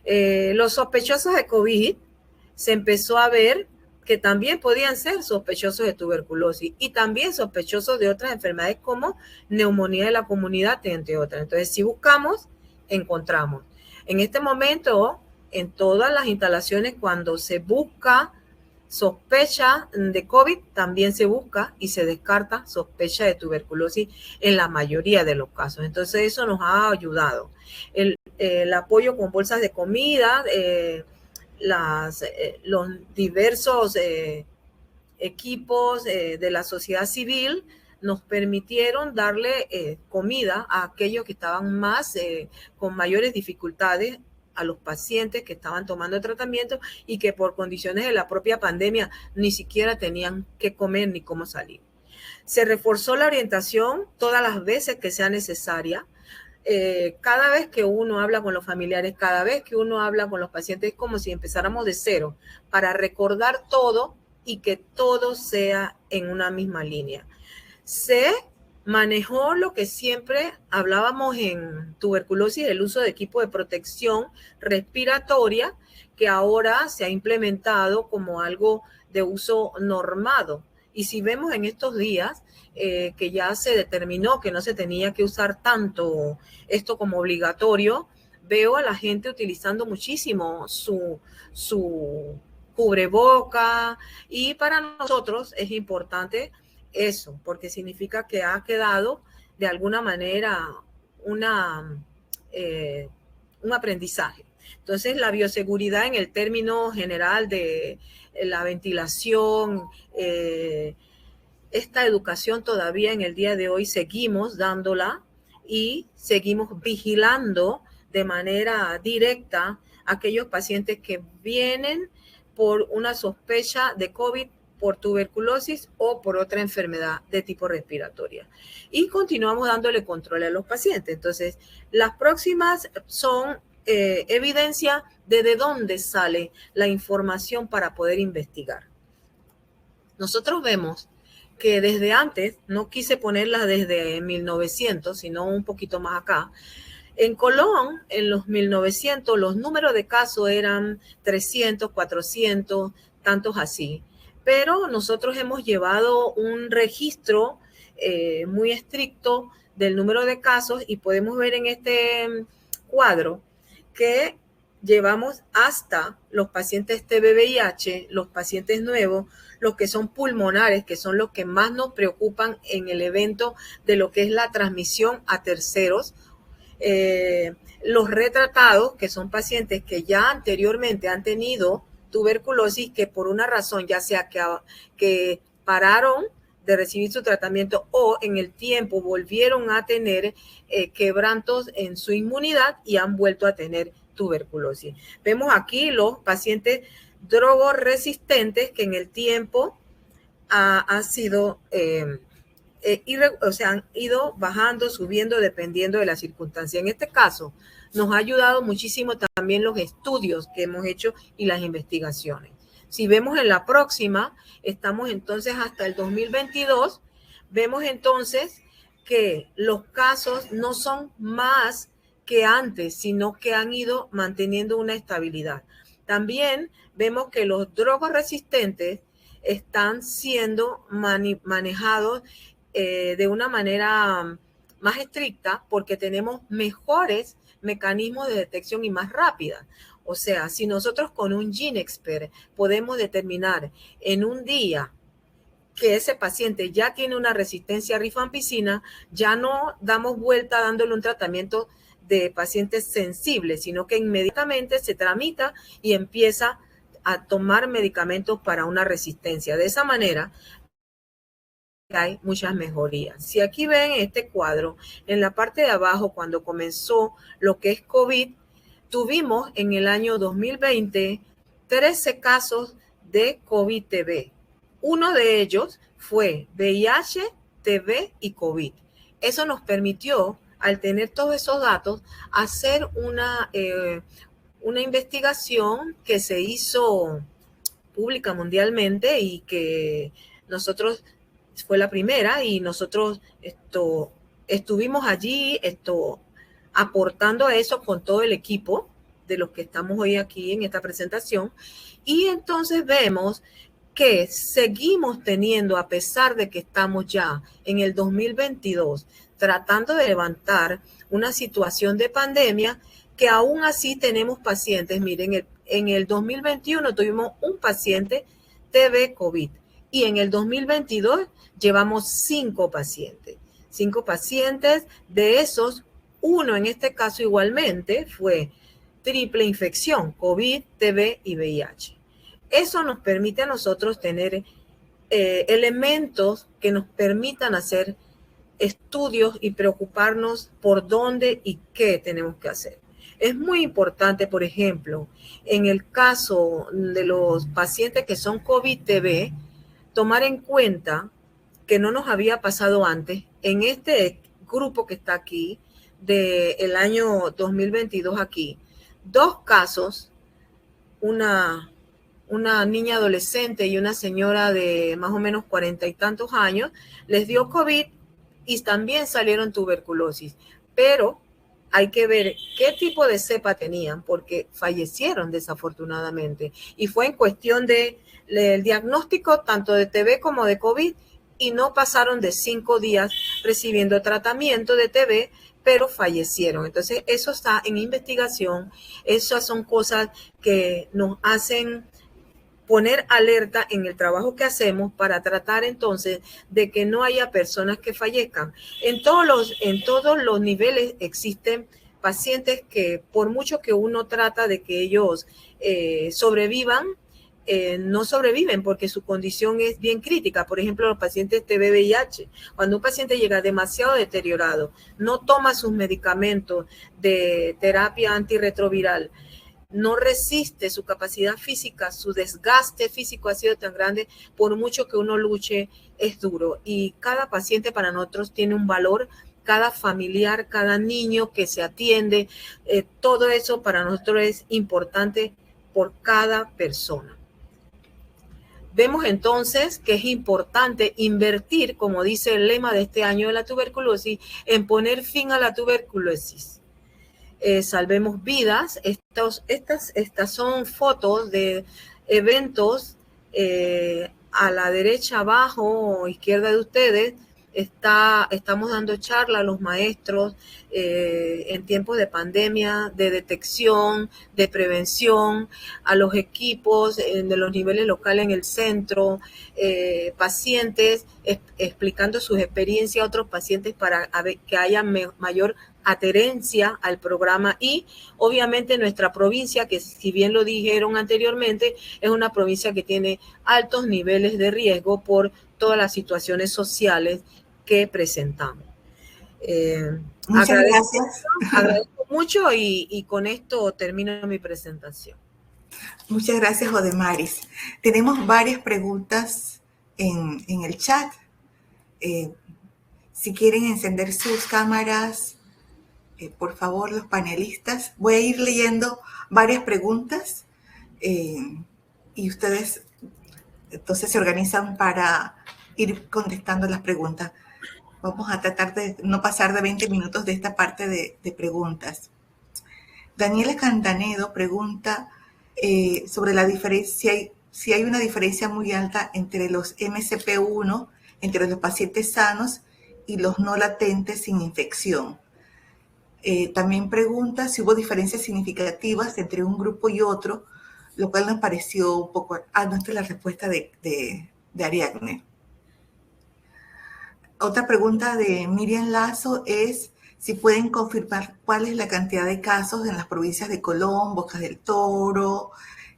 Los sospechosos de COVID se empezó a ver que también podían ser sospechosos de tuberculosis y también sospechosos de otras enfermedades como neumonía de la comunidad, entre otras. Entonces, si buscamos, encontramos. En este momento, en todas las instalaciones, cuando se busca sospecha de COVID, también se busca y se descarta sospecha de tuberculosis en la mayoría de los casos. Entonces, eso nos ha ayudado. El apoyo con bolsas de comida, los diversos equipos de la sociedad civil nos permitieron darle comida a aquellos que estaban con mayores dificultades, a los pacientes que estaban tomando tratamiento y que por condiciones de la propia pandemia ni siquiera tenían qué comer ni cómo salir. Se reforzó la orientación todas las veces que sea necesaria. Cada vez que uno habla con los familiares, cada vez que uno habla con los pacientes, es como si empezáramos de cero para recordar todo y que todo sea en una misma línea. Se manejó lo que siempre hablábamos en tuberculosis, el uso de equipo de protección respiratoria, que ahora se ha implementado como algo de uso normado. Y si vemos en estos días que ya se determinó que no se tenía que usar tanto esto como obligatorio, veo a la gente utilizando muchísimo su cubreboca, y para nosotros es importante eso, porque significa que ha quedado de alguna manera un aprendizaje. Entonces, la bioseguridad en el término general de la ventilación, esta educación todavía en el día de hoy seguimos dándola, y seguimos vigilando de manera directa a aquellos pacientes que vienen por una sospecha de COVID, por tuberculosis o por otra enfermedad de tipo respiratoria. Y continuamos dándole control a los pacientes. Entonces, las próximas son evidencia de dónde sale la información para poder investigar. Nosotros vemos que desde antes, no quise ponerla desde 1900, sino un poquito más acá. En Colón, en los 1900, los números de casos eran 300, 400, tantos así. Pero nosotros hemos llevado un registro muy estricto del número de casos y podemos ver en este cuadro que llevamos hasta los pacientes TB-VIH, los pacientes nuevos, los que son pulmonares, que son los que más nos preocupan en el evento de lo que es la transmisión a terceros, los retratados, que son pacientes que ya anteriormente han tenido tuberculosis, que por una razón, ya sea que pararon de recibir su tratamiento o en el tiempo volvieron a tener quebrantos en su inmunidad y han vuelto a tener tuberculosis. Vemos aquí los pacientes drogoresistentes que en el tiempo han sido han ido bajando, subiendo, dependiendo de la circunstancia. En este caso, nos ha ayudado muchísimo también los estudios que hemos hecho y las investigaciones. Si vemos en la próxima, estamos entonces hasta el 2022, vemos entonces que los casos no son más que antes, sino que han ido manteniendo una estabilidad. También vemos que los drogoresistentes están siendo manejados de una manera más estricta porque tenemos mejores mecanismos de detección y más rápida. O sea, si nosotros con un GeneXpert podemos determinar en un día que ese paciente ya tiene una resistencia a rifampicina, ya no damos vuelta dándole un tratamiento de pacientes sensibles, sino que inmediatamente se tramita y empieza a tomar medicamentos para una resistencia. De esa manera hay muchas mejorías. Si aquí ven este cuadro, en la parte de abajo, cuando comenzó lo que es COVID, tuvimos en el año 2020 13 casos de COVID-TB. Uno de ellos fue VIH, TB y COVID. Eso nos permitió, al tener todos esos datos, hacer una investigación que se hizo pública mundialmente y que nosotros fue la primera y nosotros estuvimos allí aportando a eso con todo el equipo de los que estamos hoy aquí en esta presentación. Y entonces vemos que seguimos teniendo, a pesar de que estamos ya en el 2022, tratando de levantar una situación de pandemia, que aún así tenemos pacientes. Miren, en el 2021 tuvimos un paciente TB COVID y en el 2022 llevamos 5 pacientes. 5 pacientes, de esos, uno en este caso igualmente fue triple infección, COVID, TB y VIH. Eso nos permite a nosotros tener elementos que nos permitan hacer estudios y preocuparnos por dónde y qué tenemos que hacer. Es muy importante, por ejemplo, en el caso de los pacientes que son COVID-TB, tomar en cuenta que no nos había pasado antes, en este grupo que está aquí, del año 2022 aquí, 2 casos, una niña adolescente y una señora de más o menos 40 y tantos años, les dio COVID y también salieron tuberculosis, pero hay que ver qué tipo de cepa tenían porque fallecieron desafortunadamente y fue en cuestión del diagnóstico tanto de TB como de COVID y no pasaron de 5 días recibiendo tratamiento de TB, pero fallecieron. Entonces eso está en investigación, esas son cosas que nos hacen poner alerta en el trabajo que hacemos para tratar entonces de que no haya personas que fallezcan. En todos los niveles existen pacientes que por mucho que uno trata de que ellos sobrevivan, no sobreviven porque su condición es bien crítica. Por ejemplo, los pacientes TB-VIH, cuando un paciente llega demasiado deteriorado, no toma sus medicamentos de terapia antirretroviral, no resiste, su capacidad física, su desgaste físico ha sido tan grande, por mucho que uno luche, es duro. Y cada paciente para nosotros tiene un valor, cada familiar, cada niño que se atiende, todo eso para nosotros es importante por cada persona. Vemos entonces que es importante invertir, como dice el lema de este año de la tuberculosis, en poner fin a la tuberculosis. Salvemos vidas. Estas son fotos de eventos a la derecha, abajo o izquierda de ustedes. Estamos dando charla a los maestros en tiempos de pandemia, de detección, de prevención, a los equipos de los niveles locales en el centro, pacientes explicando sus experiencias a otros pacientes para que haya mayor adherencia al programa y obviamente nuestra provincia, que si bien lo dijeron anteriormente, es una provincia que tiene altos niveles de riesgo por todas las situaciones sociales que presentamos.
Muchas gracias.
Agradezco mucho y con esto termino mi presentación.
Muchas gracias, Odemaris. Tenemos varias preguntas en el chat. Si quieren encender sus cámaras, por favor, los panelistas. Voy a ir leyendo varias preguntas y ustedes entonces se organizan para ir contestando las preguntas. Vamos a tratar de no pasar de 20 minutos de esta parte de preguntas. Daniela Cantanedo pregunta sobre la diferencia, si hay una diferencia muy alta entre los MCP1, entre los pacientes sanos y los no latentes sin infección. También pregunta si hubo diferencias significativas entre un grupo y otro, lo cual nos pareció un poco... no, esta es la respuesta de Ariadne. Otra pregunta de Miriam Lazo es si pueden confirmar cuál es la cantidad de casos en las provincias de Colón, Bocas del Toro,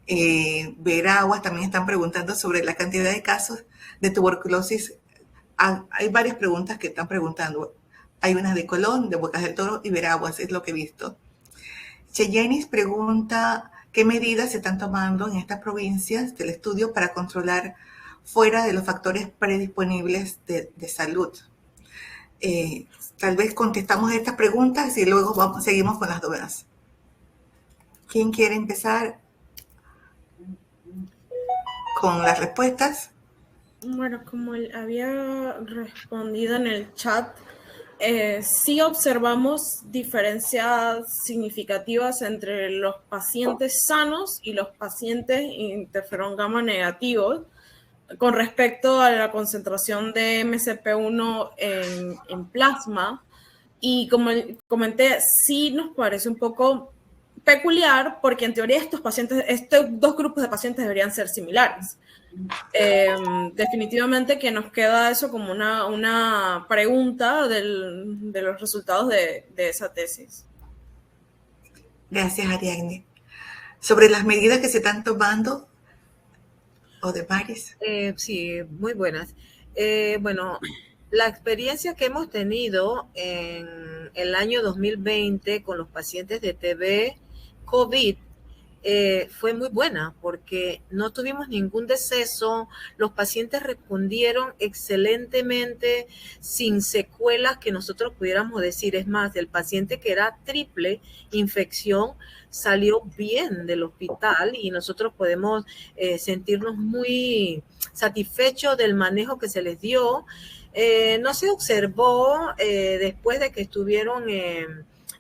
Veraguas. También están preguntando sobre la cantidad de casos de tuberculosis. Hay varias preguntas que están preguntando. Hay unas de Colón, de Bocas del Toro y Veraguas, es lo que he visto. Cheyenis pregunta qué medidas se están tomando en estas provincias del estudio para controlar fuera de los factores predisponibles de salud. Tal vez contestamos estas preguntas y luego seguimos con las demás. ¿Quién quiere empezar con las respuestas?
Bueno, como había respondido en el chat, sí observamos diferencias significativas entre los pacientes sanos y los pacientes interferón gamma negativos con respecto a la concentración de MCP1 en plasma. Y como comenté, sí nos parece un poco peculiar porque en teoría estos dos grupos de pacientes deberían ser similares. Definitivamente que nos queda eso como una pregunta de los resultados de esa tesis.
Gracias, Ariadne. Sobre las medidas que se están tomando, Odemaris.
Sí, muy buenas. Bueno, la experiencia que hemos tenido en el año 2020 con los pacientes de TB COVID fue muy buena porque no tuvimos ningún deceso, los pacientes respondieron excelentemente sin secuelas que nosotros pudiéramos decir. Es más, el paciente que era triple infección salió bien del hospital y nosotros podemos sentirnos muy satisfechos del manejo que se les dio. No se observó después de que estuvieron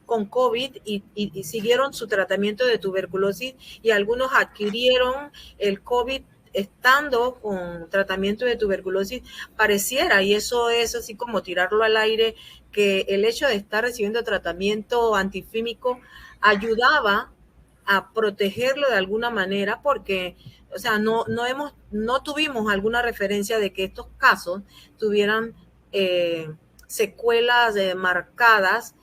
con COVID y siguieron su tratamiento de tuberculosis y algunos adquirieron el COVID estando con tratamiento de tuberculosis, pareciera, y eso es así como tirarlo al aire, que el hecho de estar recibiendo tratamiento antifímico ayudaba a protegerlo de alguna manera porque, o sea, no tuvimos alguna referencia de que estos casos tuvieran secuelas marcadas,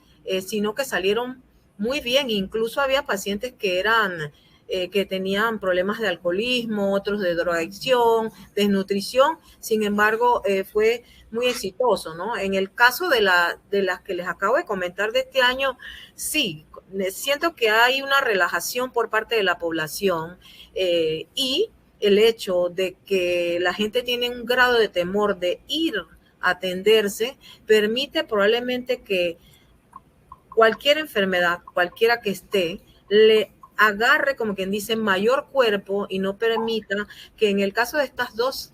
sino que salieron muy bien. Incluso había pacientes que eran que tenían problemas de alcoholismo, otros de drogadicción, desnutrición. Sin embargo, fue muy exitoso, ¿no? En el caso de las que les acabo de comentar de este año, sí, siento que hay una relajación por parte de la población y el hecho de que la gente tiene un grado de temor de ir a atenderse permite probablemente que cualquier enfermedad, cualquiera que esté, le agarre, como quien dice, mayor cuerpo y no permita que en el caso de estas dos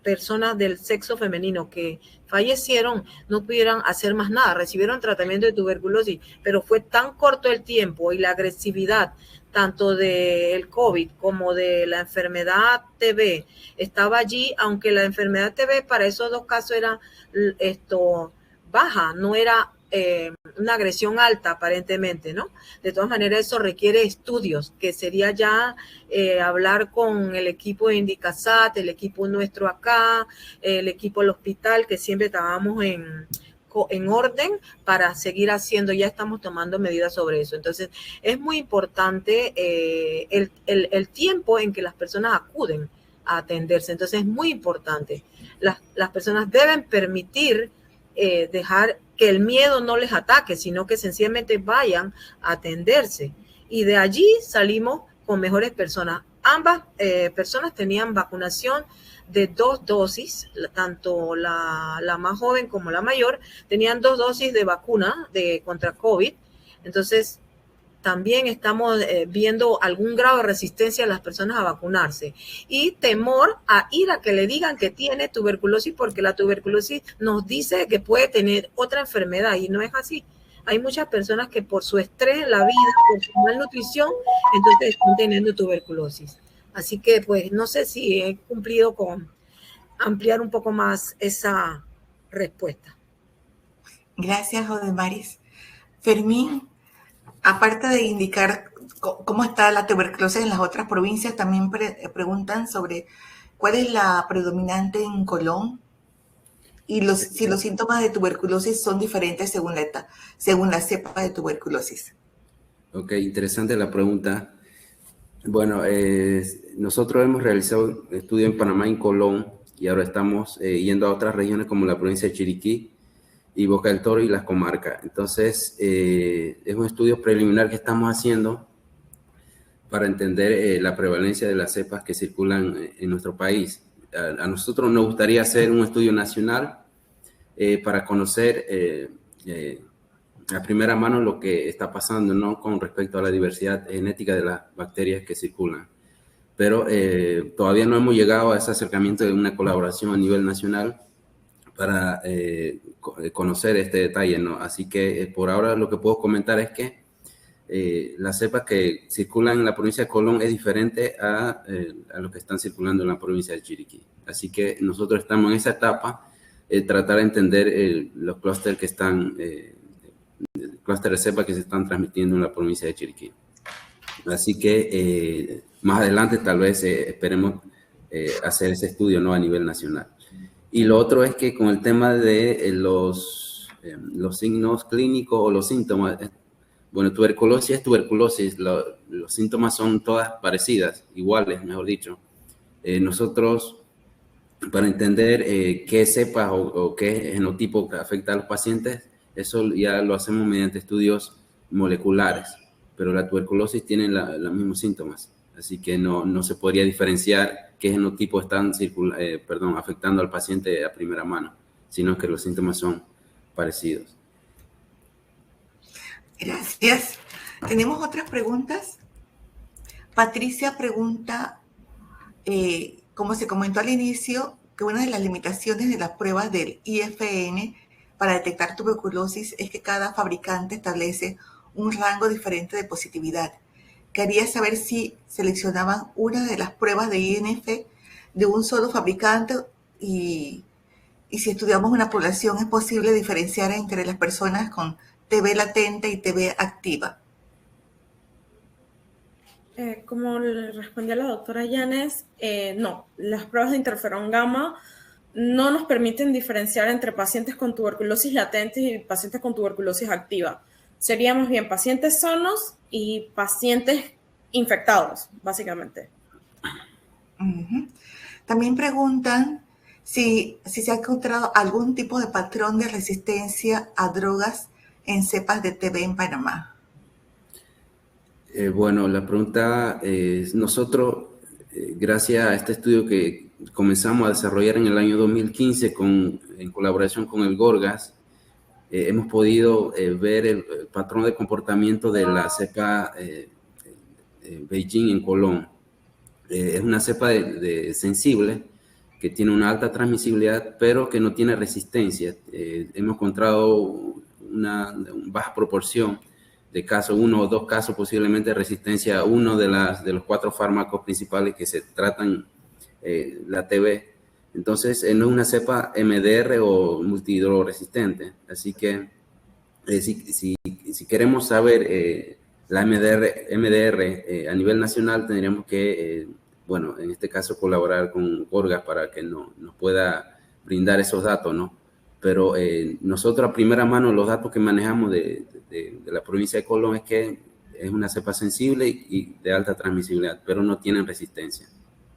personas del sexo femenino que fallecieron no pudieran hacer más nada, recibieron tratamiento de tuberculosis, pero fue tan corto el tiempo y la agresividad tanto del COVID como de la enfermedad TB estaba allí, aunque la enfermedad TB para esos dos casos era baja, no era una agresión alta aparentemente, ¿no? De todas maneras, eso requiere estudios, que sería ya hablar con el equipo de Indicasat, el equipo nuestro acá, el equipo del hospital, que siempre estábamos en orden para seguir haciendo, ya estamos tomando medidas sobre eso. Entonces, es muy importante el tiempo en que las personas acuden a atenderse. Entonces, es muy importante. Las personas deben permitir dejar que el miedo no les ataque, sino que sencillamente vayan a atenderse. Y de allí salimos con mejores personas. Ambas personas tenían vacunación de 2 dosis, tanto la más joven como la mayor, tenían 2 dosis de vacuna contra COVID. Entonces, también estamos viendo algún grado de resistencia a las personas a vacunarse y temor a ir a que le digan que tiene tuberculosis, porque la tuberculosis nos dice que puede tener otra enfermedad y no es así. Hay muchas personas que por su estrés en la vida, por su malnutrición, entonces están teniendo tuberculosis. Así que pues no sé si he cumplido con ampliar un poco más esa respuesta.
Gracias, Odemaris. Fermín, aparte de indicar cómo está la tuberculosis en las otras provincias, también preguntan sobre cuál es la predominante en Colón y si los síntomas de tuberculosis son diferentes según la cepa de tuberculosis.
Ok, interesante la pregunta. Bueno, nosotros hemos realizado estudio en Panamá y en Colón y ahora estamos yendo a otras regiones como la provincia de Chiriquí y Boca del Toro y las comarcas. Entonces, es un estudio preliminar que estamos haciendo para entender la prevalencia de las cepas que circulan en nuestro país. A nosotros nos gustaría hacer un estudio nacional para conocer a primera mano lo que está pasando, ¿no?, con respecto a la diversidad genética de las bacterias que circulan. Pero todavía no hemos llegado a ese acercamiento de una colaboración a nivel nacional para conocer este detalle, ¿no? Así que por ahora lo que puedo comentar es que las cepas que circulan en la provincia de Colón es diferente a lo que están circulando en la provincia de Chiriquí. Así que nosotros estamos en esa etapa, tratar de entender los clústeres que están, clústeres de cepas que se están transmitiendo en la provincia de Chiriquí. Así que más adelante tal vez esperemos hacer ese estudio, ¿no?, a nivel nacional. Y lo otro es que con el tema de los signos clínicos o los síntomas, bueno, tuberculosis es tuberculosis, los síntomas son todas parecidas, iguales, mejor dicho. Nosotros, para entender qué cepa o qué genotipo afecta a los pacientes, eso ya lo hacemos mediante estudios moleculares, pero la tuberculosis tiene los mismos síntomas, así que no se podría diferenciar qué genotipo están afectando al paciente a primera mano, sino que los síntomas son parecidos.
Gracias. ¿Tenemos otras preguntas? Patricia pregunta, como se comentó al inicio, que una de las limitaciones de las pruebas del IFN para detectar tuberculosis es que cada fabricante establece un rango diferente de positividad. Quería saber si seleccionaban una de las pruebas de INF de un solo fabricante y si estudiamos una población es posible diferenciar entre las personas con TB latente y TB activa.
Como le respondía la doctora Llanes, no, las pruebas de interferón gamma no nos permiten diferenciar entre pacientes con tuberculosis latente y pacientes con tuberculosis activa. Serían más bien pacientes sanos y pacientes infectados, básicamente.
Uh-huh. También preguntan si se ha encontrado algún tipo de patrón de resistencia a drogas en cepas de TB en Panamá.
Bueno, la pregunta es, nosotros, gracias a este estudio que comenzamos a desarrollar en el año 2015 en colaboración con el Gorgas, hemos podido ver el patrón de comportamiento de la cepa Beijing en Colón. Es una cepa sensible que tiene una alta transmisibilidad, pero que no tiene resistencia. Hemos encontrado una baja proporción de casos, 1 o 2 casos posiblemente de resistencia a uno de los 4 fármacos principales que se tratan la TB. Entonces, no es una cepa MDR o multihidroresistente. Así que si queremos saber la MDR a nivel nacional, tendríamos que, bueno, en este caso colaborar con Gorgas para que nos pueda brindar esos datos, ¿no? Pero nosotros a primera mano los datos que manejamos de la provincia de Colón es que es una cepa sensible y de alta transmisibilidad, pero no tienen resistencia.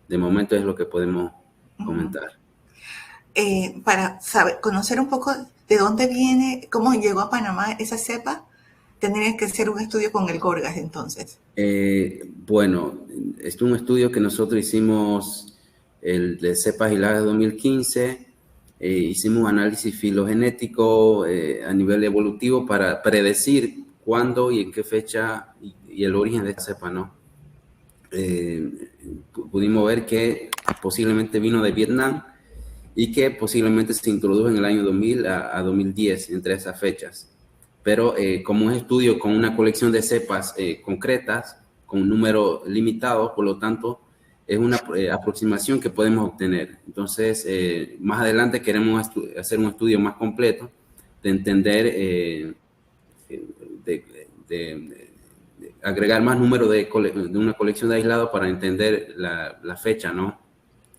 De momento es lo que podemos comentar.
Para conocer un poco de dónde viene, cómo llegó a Panamá esa cepa, tendría que hacer un estudio con el Gorgas entonces.
Bueno, es un estudio que nosotros hicimos, el de cepas aisladas de 2015, hicimos un análisis filogenético a nivel evolutivo para predecir cuándo y en qué fecha y el origen de esta cepa, ¿no? Pudimos ver que posiblemente vino de Vietnam y que posiblemente se introdujo en el año 2000 a 2010, entre esas fechas. Pero como un estudio con una colección de cepas concretas, con un número limitado, por lo tanto, es una aproximación que podemos obtener. Entonces, más adelante queremos hacer un estudio más completo de entender, de agregar más número de una colección de aislados para entender la fecha, ¿no?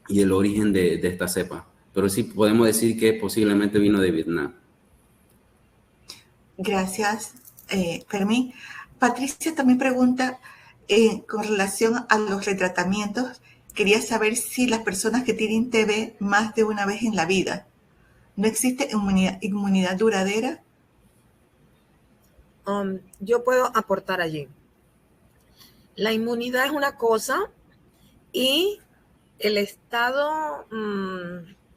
Y el origen de esta cepa. Pero sí podemos decir que posiblemente vino de Vietnam.
Gracias, Fermín. Patricia también pregunta, con relación a los retratamientos, quería saber si las personas que tienen TB más de una vez en la vida, ¿no existe inmunidad duradera?
Yo puedo aportar allí. La inmunidad es una cosa y el estado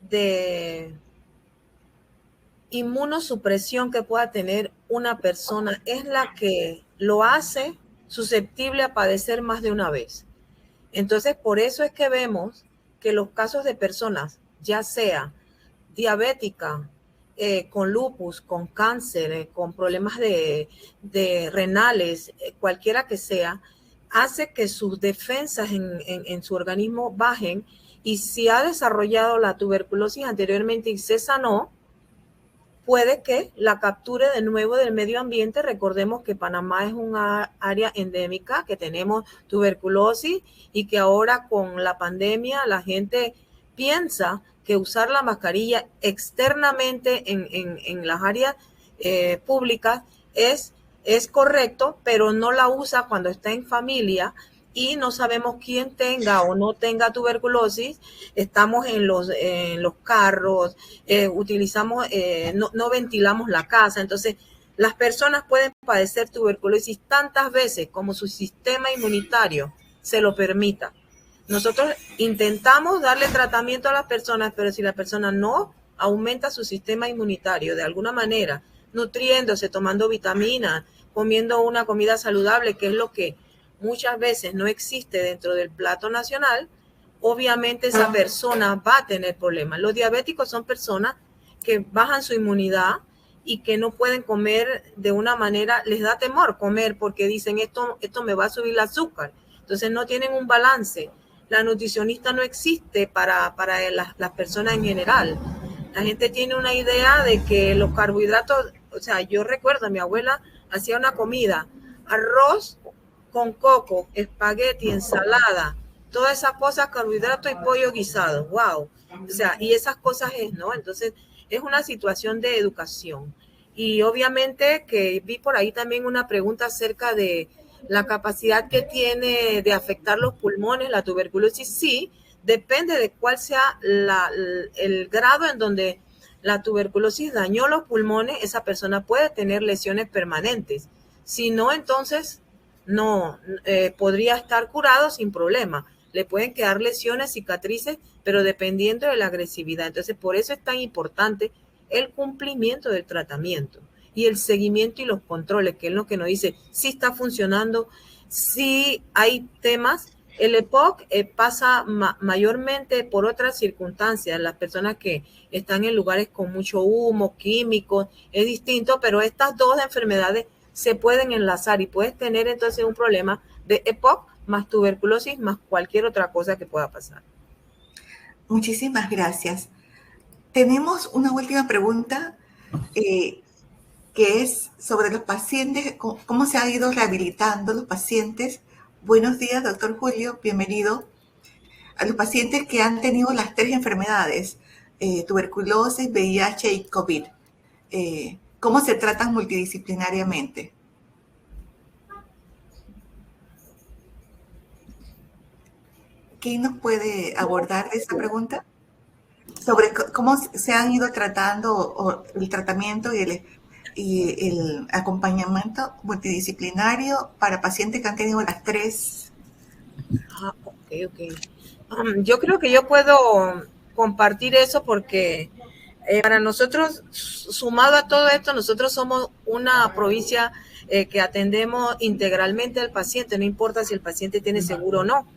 de inmunosupresión que pueda tener una persona es la que lo hace susceptible a padecer más de una vez. Entonces, por eso es que vemos que los casos de personas, ya sea diabética, con lupus, con cáncer, con problemas de renales, cualquiera que sea, hace que sus defensas en su organismo bajen, y si ha desarrollado la tuberculosis anteriormente y se sanó, puede que la capture de nuevo del medio ambiente. Recordemos que Panamá es una área endémica, que tenemos tuberculosis y que ahora con la pandemia la gente piensa que usar la mascarilla externamente en las áreas públicas es correcto, pero no la usa cuando está en familia y no sabemos quién tenga o no tenga tuberculosis. Estamos en los carros, utilizamos, no ventilamos la casa. Entonces, las personas pueden padecer tuberculosis tantas veces como su sistema inmunitario se lo permita. Nosotros intentamos darle tratamiento a las personas, pero si la persona no aumenta su sistema inmunitario de alguna manera, nutriéndose, tomando vitaminas, comiendo una comida saludable, que es lo que muchas veces no existe dentro del plato nacional, obviamente esa persona va a tener problemas. Los diabéticos son personas que bajan su inmunidad y que no pueden comer de una manera, les da temor comer porque dicen esto me va a subir el azúcar. Entonces no tienen un balance. La nutricionista no existe para las personas en general. La gente tiene una idea de que los carbohidratos, o sea, yo recuerdo a mi abuela hacía una comida, arroz con coco, espagueti, ensalada, todas esas cosas, carbohidratos y pollo guisado, wow. O sea, y esas cosas ¿no? Entonces, es una situación de educación. Y obviamente que vi por ahí también una pregunta acerca de La capacidad que tiene de afectar los pulmones, la tuberculosis, sí, depende de cuál sea el grado en donde la tuberculosis dañó los pulmones, esa persona puede tener lesiones permanentes. Si no, entonces no podría estar curado sin problema. Le pueden quedar lesiones, cicatrices, pero dependiendo de la agresividad. Entonces, por eso es tan importante el cumplimiento del tratamiento y el seguimiento y los controles, que es lo que nos dice si está funcionando, si hay temas. El EPOC pasa mayormente por otras circunstancias. Las personas que están en lugares con mucho humo, químicos, es distinto, pero estas dos enfermedades se pueden enlazar y puedes tener entonces un problema de EPOC más tuberculosis más cualquier otra cosa que pueda pasar.
Muchísimas gracias. Tenemos una última pregunta que es sobre los pacientes, cómo se han ido rehabilitando los pacientes. Buenos días, doctor Julio, bienvenido. A los pacientes que han tenido las 3 enfermedades, tuberculosis, VIH y COVID, ¿cómo se tratan multidisciplinariamente? ¿Quién nos puede abordar esa pregunta? Sobre cómo se han ido tratando el tratamiento y el acompañamiento multidisciplinario para pacientes que han tenido las 3.
Ok. Yo creo que yo puedo compartir eso porque para nosotros, sumado a todo esto, nosotros somos una provincia que atendemos integralmente al paciente, no importa si el paciente tiene seguro o no.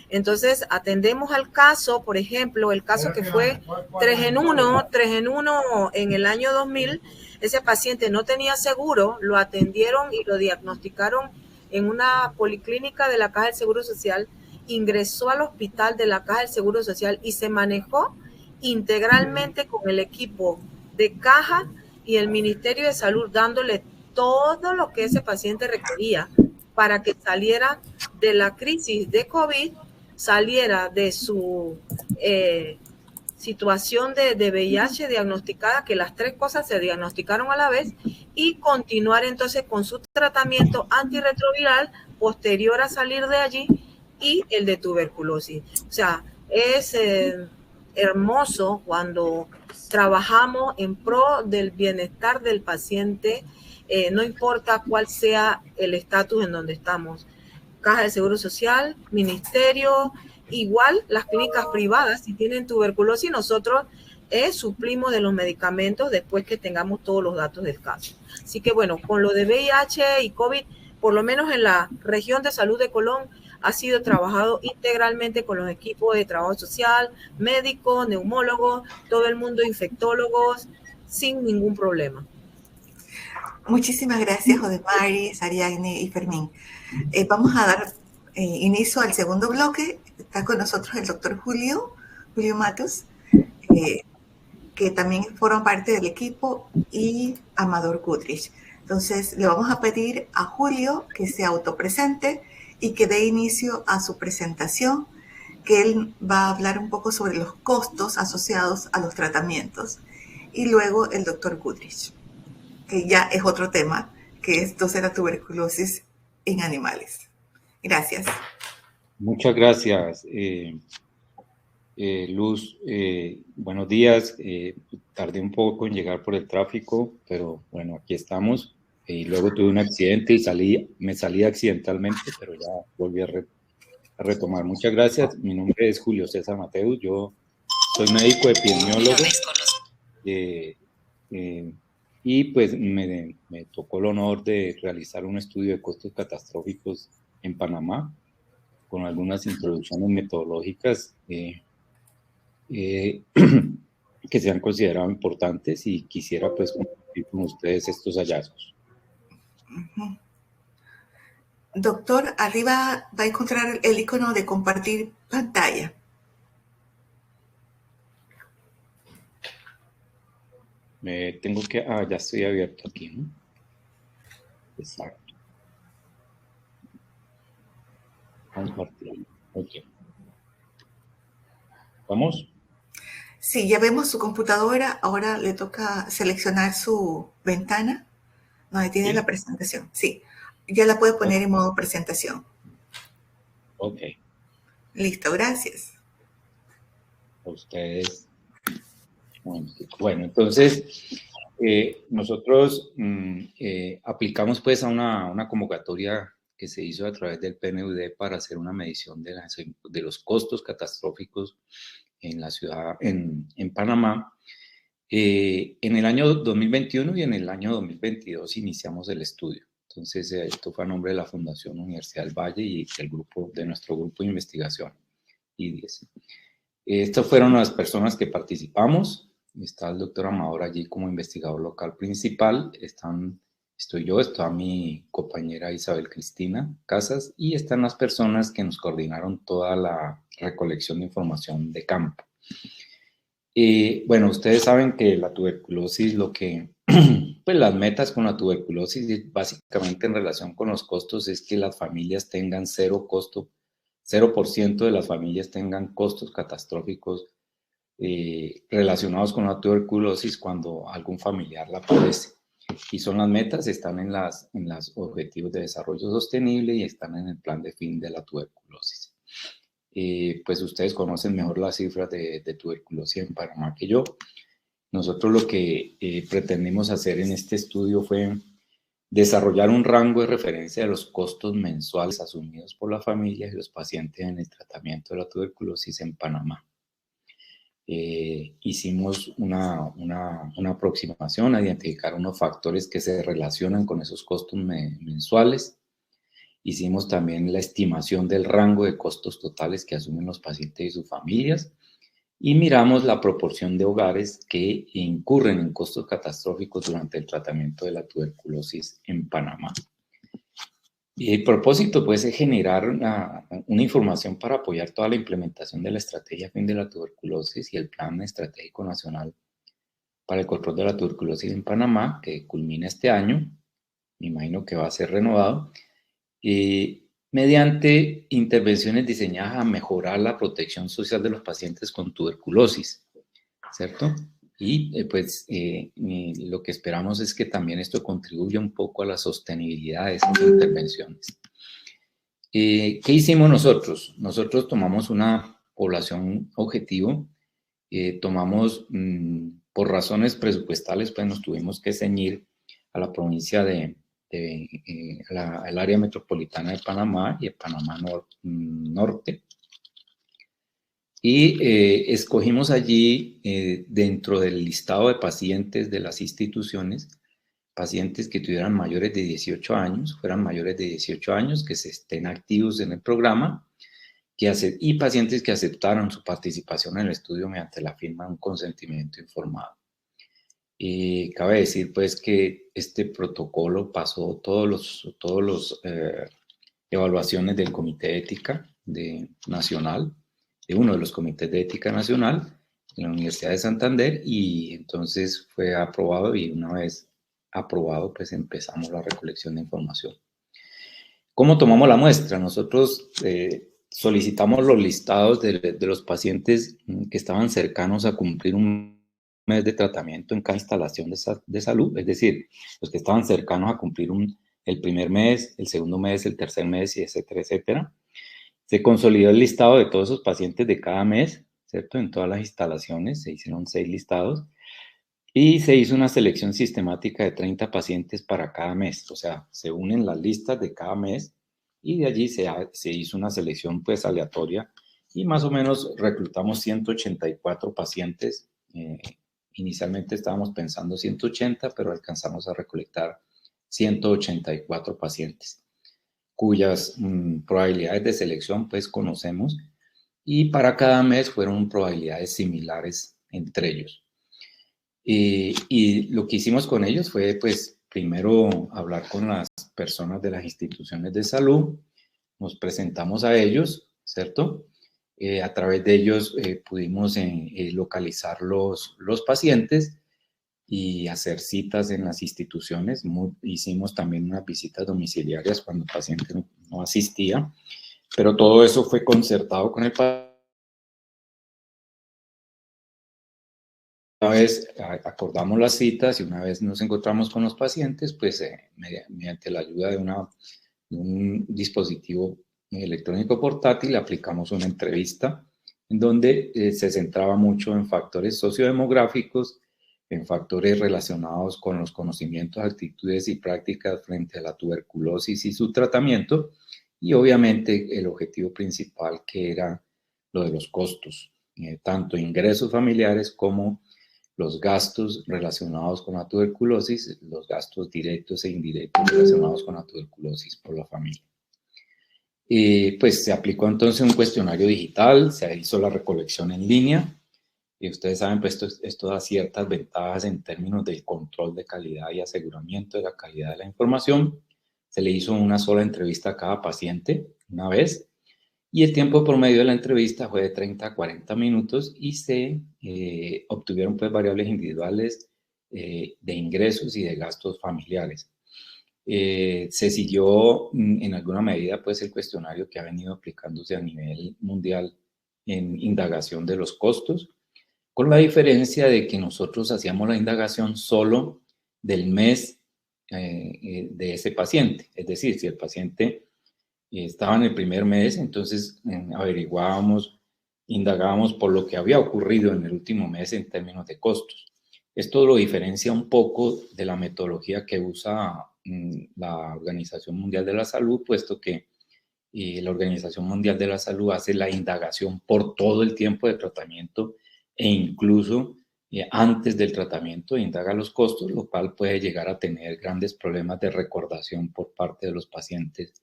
Entonces, atendemos al caso, por ejemplo, el caso que fue 3 en 1 en el año 2000, ese paciente no tenía seguro, lo atendieron y lo diagnosticaron en una policlínica de la Caja del Seguro Social, ingresó al hospital de la Caja del Seguro Social y se manejó integralmente con el equipo de Caja y el Ministerio de Salud, dándole todo lo que ese paciente requería para que saliera de la crisis de COVID, saliera de su situación de VIH diagnosticada, que las 3 cosas se diagnosticaron a la vez, y continuar entonces con su tratamiento antirretroviral posterior a salir de allí y el de tuberculosis. O sea, es hermoso cuando trabajamos en pro del bienestar del paciente, no importa cuál sea el estatus en donde estamos. Caja de Seguro Social, Ministerio, igual las clínicas privadas, si tienen tuberculosis, nosotros suplimos de los medicamentos después que tengamos todos los datos del caso. Así que bueno, con lo de VIH y COVID, por lo menos en la región de salud de Colón, ha sido trabajado integralmente con los equipos de trabajo social, médicos, neumólogos, todo el mundo, infectólogos, sin ningún problema.
Muchísimas gracias, Jodemari, Ariadne y Fermín. Vamos a dar inicio al segundo bloque. Está con nosotros el doctor Julio Matus, que también forma parte del equipo, y Amador Goodrich. Entonces, le vamos a pedir a Julio que se autopresente y que dé inicio a su presentación, que él va a hablar un poco sobre los costos asociados a los tratamientos. Y luego el doctor Goodrich, que ya es otro tema, que es la tuberculosis en animales. Gracias.
Muchas gracias, Luz. Buenos días. Tardé un poco en llegar por el tráfico, pero bueno, aquí estamos. Y luego tuve un accidente y me salí accidentalmente, pero ya volví a retomar. Muchas gracias. Mi nombre es Julio César Mateus. Yo soy médico epidemiólogo. Y pues me tocó el honor de realizar un estudio de costos catastróficos en Panamá, con algunas introducciones metodológicas que se han considerado importantes, y quisiera pues compartir con ustedes estos hallazgos.
Doctor, arriba va a encontrar el icono de compartir pantalla.
Tengo que... ya estoy abierto aquí, ¿no? Exacto. Compartir. Ok. ¿Vamos?
Sí, ya vemos su computadora. Ahora le toca seleccionar su ventana donde tiene la presentación. Sí. Ya la puede poner en modo presentación.
Ok.
Listo, gracias.
A ustedes. Bueno, entonces nosotros aplicamos pues a una convocatoria que se hizo a través del PNUD para hacer una medición de los costos catastróficos en la ciudad, en Panamá. En el año 2021 y en el año 2022 iniciamos el estudio. Entonces, esto fue a nombre de la Fundación Universidad del Valle y de nuestro grupo de investigación, I10. Estas fueron las personas que participamos. Está el doctor Amador allí como investigador local principal. Estoy yo, está mi compañera Isabel Cristina Casas y están las personas que nos coordinaron toda la recolección de información de campo. Bueno, ustedes saben que la tuberculosis, pues las metas con la tuberculosis, básicamente en relación con los costos, es que las familias tengan 0% de las familias tengan costos catastróficos relacionados con la tuberculosis cuando algún familiar la padece. Y son las metas, están en los Objetivos de Desarrollo Sostenible y están en el Plan de Fin de la Tuberculosis. Pues ustedes conocen mejor las cifras de tuberculosis en Panamá que yo. Nosotros lo que pretendimos hacer en este estudio fue desarrollar un rango de referencia de los costos mensuales asumidos por las familias y los pacientes en el tratamiento de la tuberculosis en Panamá. Hicimos una aproximación a identificar unos factores que se relacionan con esos costos mensuales. Hicimos también la estimación del rango de costos totales que asumen los pacientes y sus familias y miramos la proporción de hogares que incurren en costos catastróficos durante el tratamiento de la tuberculosis en Panamá. Y el propósito pues es generar una información para apoyar toda la implementación de la estrategia Fin de la Tuberculosis y el Plan Estratégico Nacional para el control de la tuberculosis en Panamá, que culmina este año, me imagino que va a ser renovado, mediante intervenciones diseñadas a mejorar la protección social de los pacientes con tuberculosis, ¿cierto? Y lo que esperamos es que también esto contribuya un poco a la sostenibilidad de esas intervenciones. ¿Qué hicimos nosotros? Nosotros tomamos una población objetivo, tomamos, por razones presupuestales, pues nos tuvimos que ceñir a la provincia al área metropolitana de Panamá y de Panamá Norte. Y escogimos allí, dentro del listado de pacientes de las instituciones, pacientes que tuvieran mayores de 18 años, fueran mayores de 18 años, que se estén activos en el programa, y pacientes que aceptaron su participación en el estudio mediante la firma de un consentimiento informado. Cabe decir pues que este protocolo pasó todos los evaluaciones del Comité de Ética Nacional, de uno de los comités de ética nacional en la Universidad de Santander, y entonces fue aprobado, y una vez aprobado pues empezamos la recolección de información. ¿Cómo tomamos la muestra? Nosotros solicitamos los listados de los pacientes que estaban cercanos a cumplir un mes de tratamiento en cada instalación de salud, es decir, los que estaban cercanos a cumplir el primer mes, el segundo mes, el tercer mes, y etcétera, etcétera. Se consolidó el listado de todos esos pacientes de cada mes, ¿cierto? En todas las instalaciones se hicieron 6 listados y se hizo una selección sistemática de 30 pacientes para cada mes. O sea, se unen las listas de cada mes y de allí se hizo una selección pues aleatoria y más o menos reclutamos 184 pacientes. Inicialmente estábamos pensando 180, pero alcanzamos a recolectar 184 pacientes, cuyas probabilidades de selección pues conocemos, y para cada mes fueron probabilidades similares entre ellos. Y lo que hicimos con ellos fue pues primero hablar con las personas de las instituciones de salud, nos presentamos a ellos, ¿cierto? A través de ellos pudimos localizar los pacientes y hacer citas en las instituciones. Hicimos también unas visitas domiciliarias cuando el paciente no asistía, pero todo eso fue concertado con el paciente. Una vez acordamos las citas y una vez nos encontramos con los pacientes, pues mediante la ayuda de una un dispositivo electrónico portátil, aplicamos una entrevista en donde se centraba mucho en factores sociodemográficos, en factores relacionados con los conocimientos, actitudes y prácticas frente a la tuberculosis y su tratamiento, y obviamente el objetivo principal, que era lo de los costos, tanto ingresos familiares como los gastos relacionados con la tuberculosis, los gastos directos e indirectos relacionados con la tuberculosis por la familia. Pues se aplicó entonces un cuestionario digital, se hizo la recolección en línea, y ustedes saben, pues esto da ciertas ventajas en términos del control de calidad y aseguramiento de la calidad de la información. Se le hizo una sola entrevista a cada paciente, una vez, y el tiempo promedio de la entrevista fue de 30 a 40 minutos y se obtuvieron pues variables individuales de ingresos y de gastos familiares. Se siguió en alguna medida pues el cuestionario que ha venido aplicándose a nivel mundial en indagación de los costos, con la diferencia de que nosotros hacíamos la indagación solo del mes de ese paciente. Es decir, si el paciente estaba en el primer mes, entonces averiguábamos, indagábamos por lo que había ocurrido en el último mes en términos de costos. Esto lo diferencia un poco de la metodología que usa la Organización Mundial de la Salud, puesto que la Organización Mundial de la Salud hace la indagación por todo el tiempo de tratamiento e incluso antes del tratamiento indaga los costos, lo cual puede llegar a tener grandes problemas de recordación por parte de los pacientes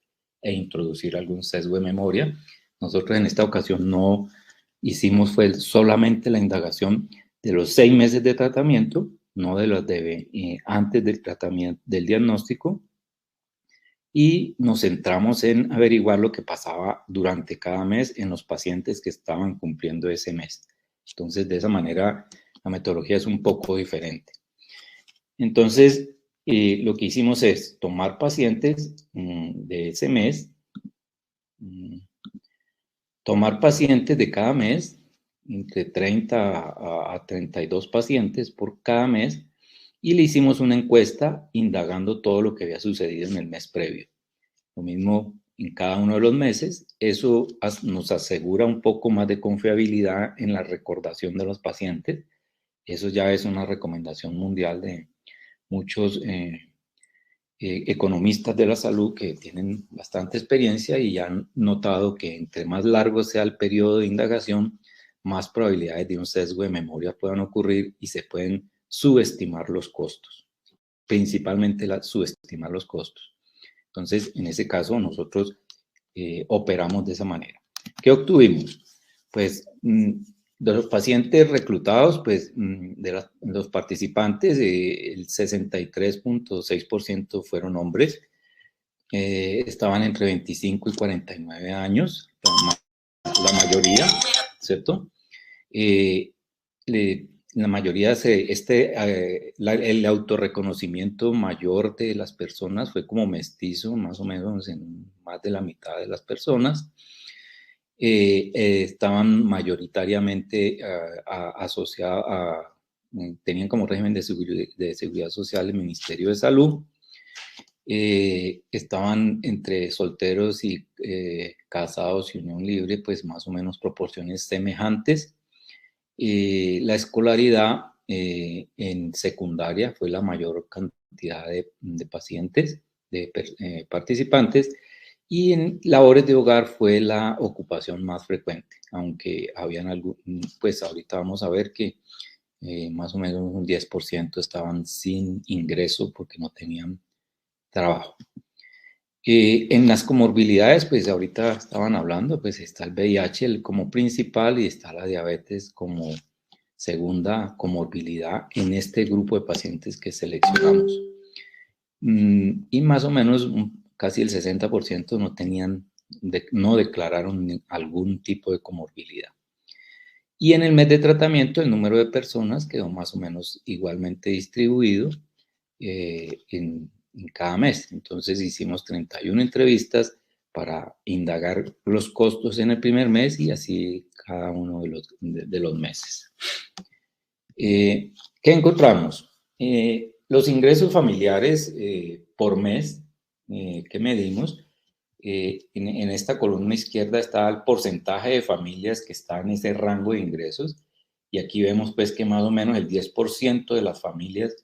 e introducir algún sesgo de memoria. Nosotros en esta ocasión no hicimos, fue solamente la indagación de los 6 meses de tratamiento, no de los de antes del tratamiento, del diagnóstico, y nos centramos en averiguar lo que pasaba durante cada mes en los pacientes que estaban cumpliendo ese mes. Entonces, de esa manera, la metodología es un poco diferente. Entonces, lo que hicimos es tomar pacientes de ese mes, tomar pacientes de cada mes, entre 30 a 32 pacientes por cada mes, y le hicimos una encuesta indagando todo lo que había sucedido en el mes previo. Lo mismo en cada uno de los meses. Eso nos asegura un poco más de confiabilidad en la recordación de los pacientes. Eso ya es una recomendación mundial de muchos economistas de la salud que tienen bastante experiencia y han notado que entre más largo sea el periodo de indagación, más probabilidades de un sesgo de memoria puedan ocurrir y se pueden subestimar los costos, principalmente subestimar los costos. Entonces, en ese caso, nosotros operamos de esa manera. ¿Qué obtuvimos? Pues, de los pacientes reclutados, pues, de los participantes, el 63.6% fueron hombres, estaban entre 25 y 49 años, la mayoría, ¿cierto? La mayoría, el autorreconocimiento mayor de las personas fue como mestizo, más o menos en más de la mitad de las personas. Estaban mayoritariamente asociados tenían como régimen de seguridad social el Ministerio de Salud. Estaban entre solteros y casados y unión libre, pues más o menos proporciones semejantes. La escolaridad en secundaria fue la mayor cantidad de pacientes, de participantes, y en labores de hogar fue la ocupación más frecuente, aunque habían pues ahorita vamos a ver que más o menos un 10% estaban sin ingreso porque no tenían trabajo. En las comorbilidades, pues ahorita estaban hablando, pues está el VIH como principal y está la diabetes como segunda comorbilidad en este grupo de pacientes que seleccionamos. Y más o menos casi el 60% no declararon algún tipo de comorbilidad. Y en el mes de tratamiento el número de personas quedó más o menos igualmente distribuido en cada mes. Entonces hicimos 31 entrevistas para indagar los costos en el primer mes y así cada uno de los meses. ¿Qué encontramos? Los ingresos familiares por mes que medimos en esta columna izquierda está el porcentaje de familias que están en ese rango de ingresos, y aquí vemos pues que más o menos el 10% de las familias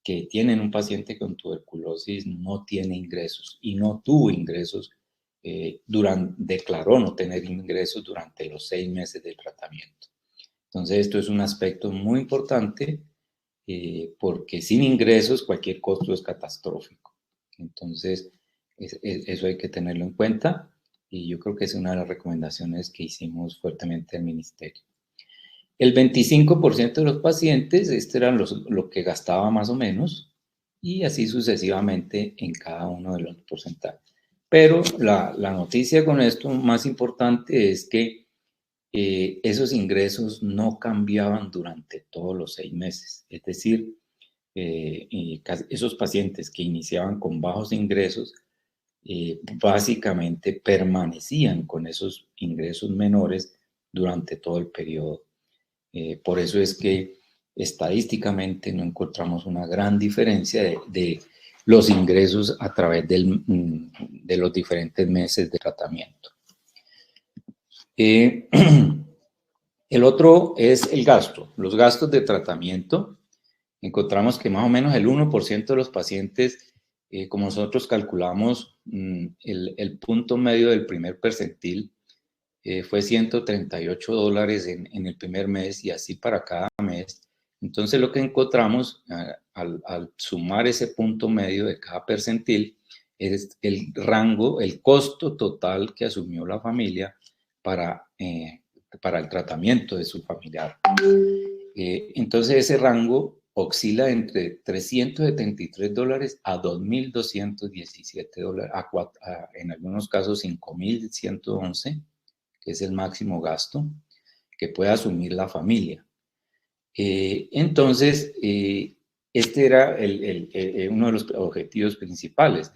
que tienen un paciente con tuberculosis no tiene ingresos y no tuvo ingresos, declaró no tener ingresos durante los 6 meses del tratamiento. Entonces esto es un aspecto muy importante, porque sin ingresos cualquier costo es catastrófico. Entonces eso hay que tenerlo en cuenta, y yo creo que es una de las recomendaciones que hicimos fuertemente al ministerio. El 25% de los pacientes, este era lo que gastaba más o menos, y así sucesivamente en cada uno de los porcentajes. Pero la noticia con esto más importante es que esos ingresos no cambiaban durante todos los 6 meses. Es decir, esos pacientes que iniciaban con bajos ingresos, básicamente permanecían con esos ingresos menores durante todo el periodo. Por eso es que estadísticamente no encontramos una gran diferencia de los ingresos a través de los diferentes meses de tratamiento. El otro es el gasto, los gastos de tratamiento. Encontramos que más o menos el 1% de los pacientes, como nosotros calculamos el punto medio del primer percentil, fue $138 en el primer mes, y así para cada mes. Entonces lo que encontramos al sumar ese punto medio de cada percentil es el rango, el costo total que asumió la familia para el tratamiento de su familiar. Entonces ese rango oscila entre $373 a $2.217, en algunos casos $5.111, que es el máximo gasto que puede asumir la familia. Entonces, este era uno de los objetivos principales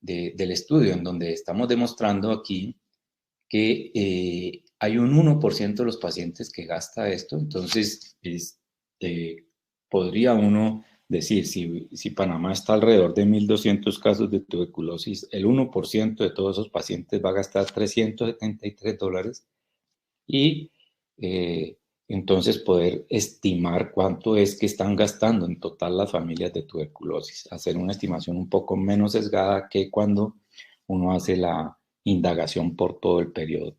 del estudio, en donde estamos demostrando aquí que hay un 1% de los pacientes que gasta esto. Entonces, podría uno decir, si Panamá está alrededor de 1.200 casos de tuberculosis, el 1% de todos esos pacientes va a gastar $373, y entonces poder estimar cuánto es que están gastando en total las familias de tuberculosis, hacer una estimación un poco menos sesgada que cuando uno hace la indagación por todo el periodo.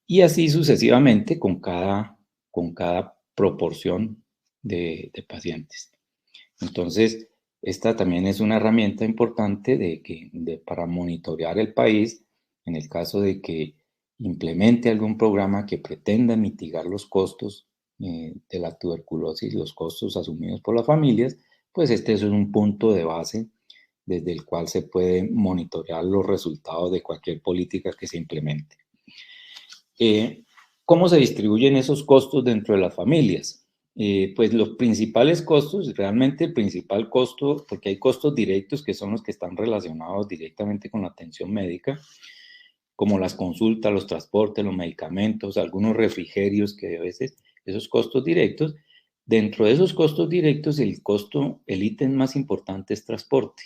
Y así sucesivamente con cada proporción de pacientes. Entonces, esta también es una herramienta importante para monitorear el país en el caso de que implemente algún programa que pretenda mitigar los costos de la tuberculosis, los costos asumidos por las familias. Pues este es un punto de base desde el cual se puede monitorear los resultados de cualquier política que se implemente. ¿Cómo se distribuyen esos costos dentro de las familias? Pues los principales costos, realmente el principal costo, porque hay costos directos que son los que están relacionados directamente con la atención médica, como las consultas, los transportes, los medicamentos, algunos refrigerios, que a veces esos costos directos. Dentro de esos costos directos, el ítem más importante es transporte,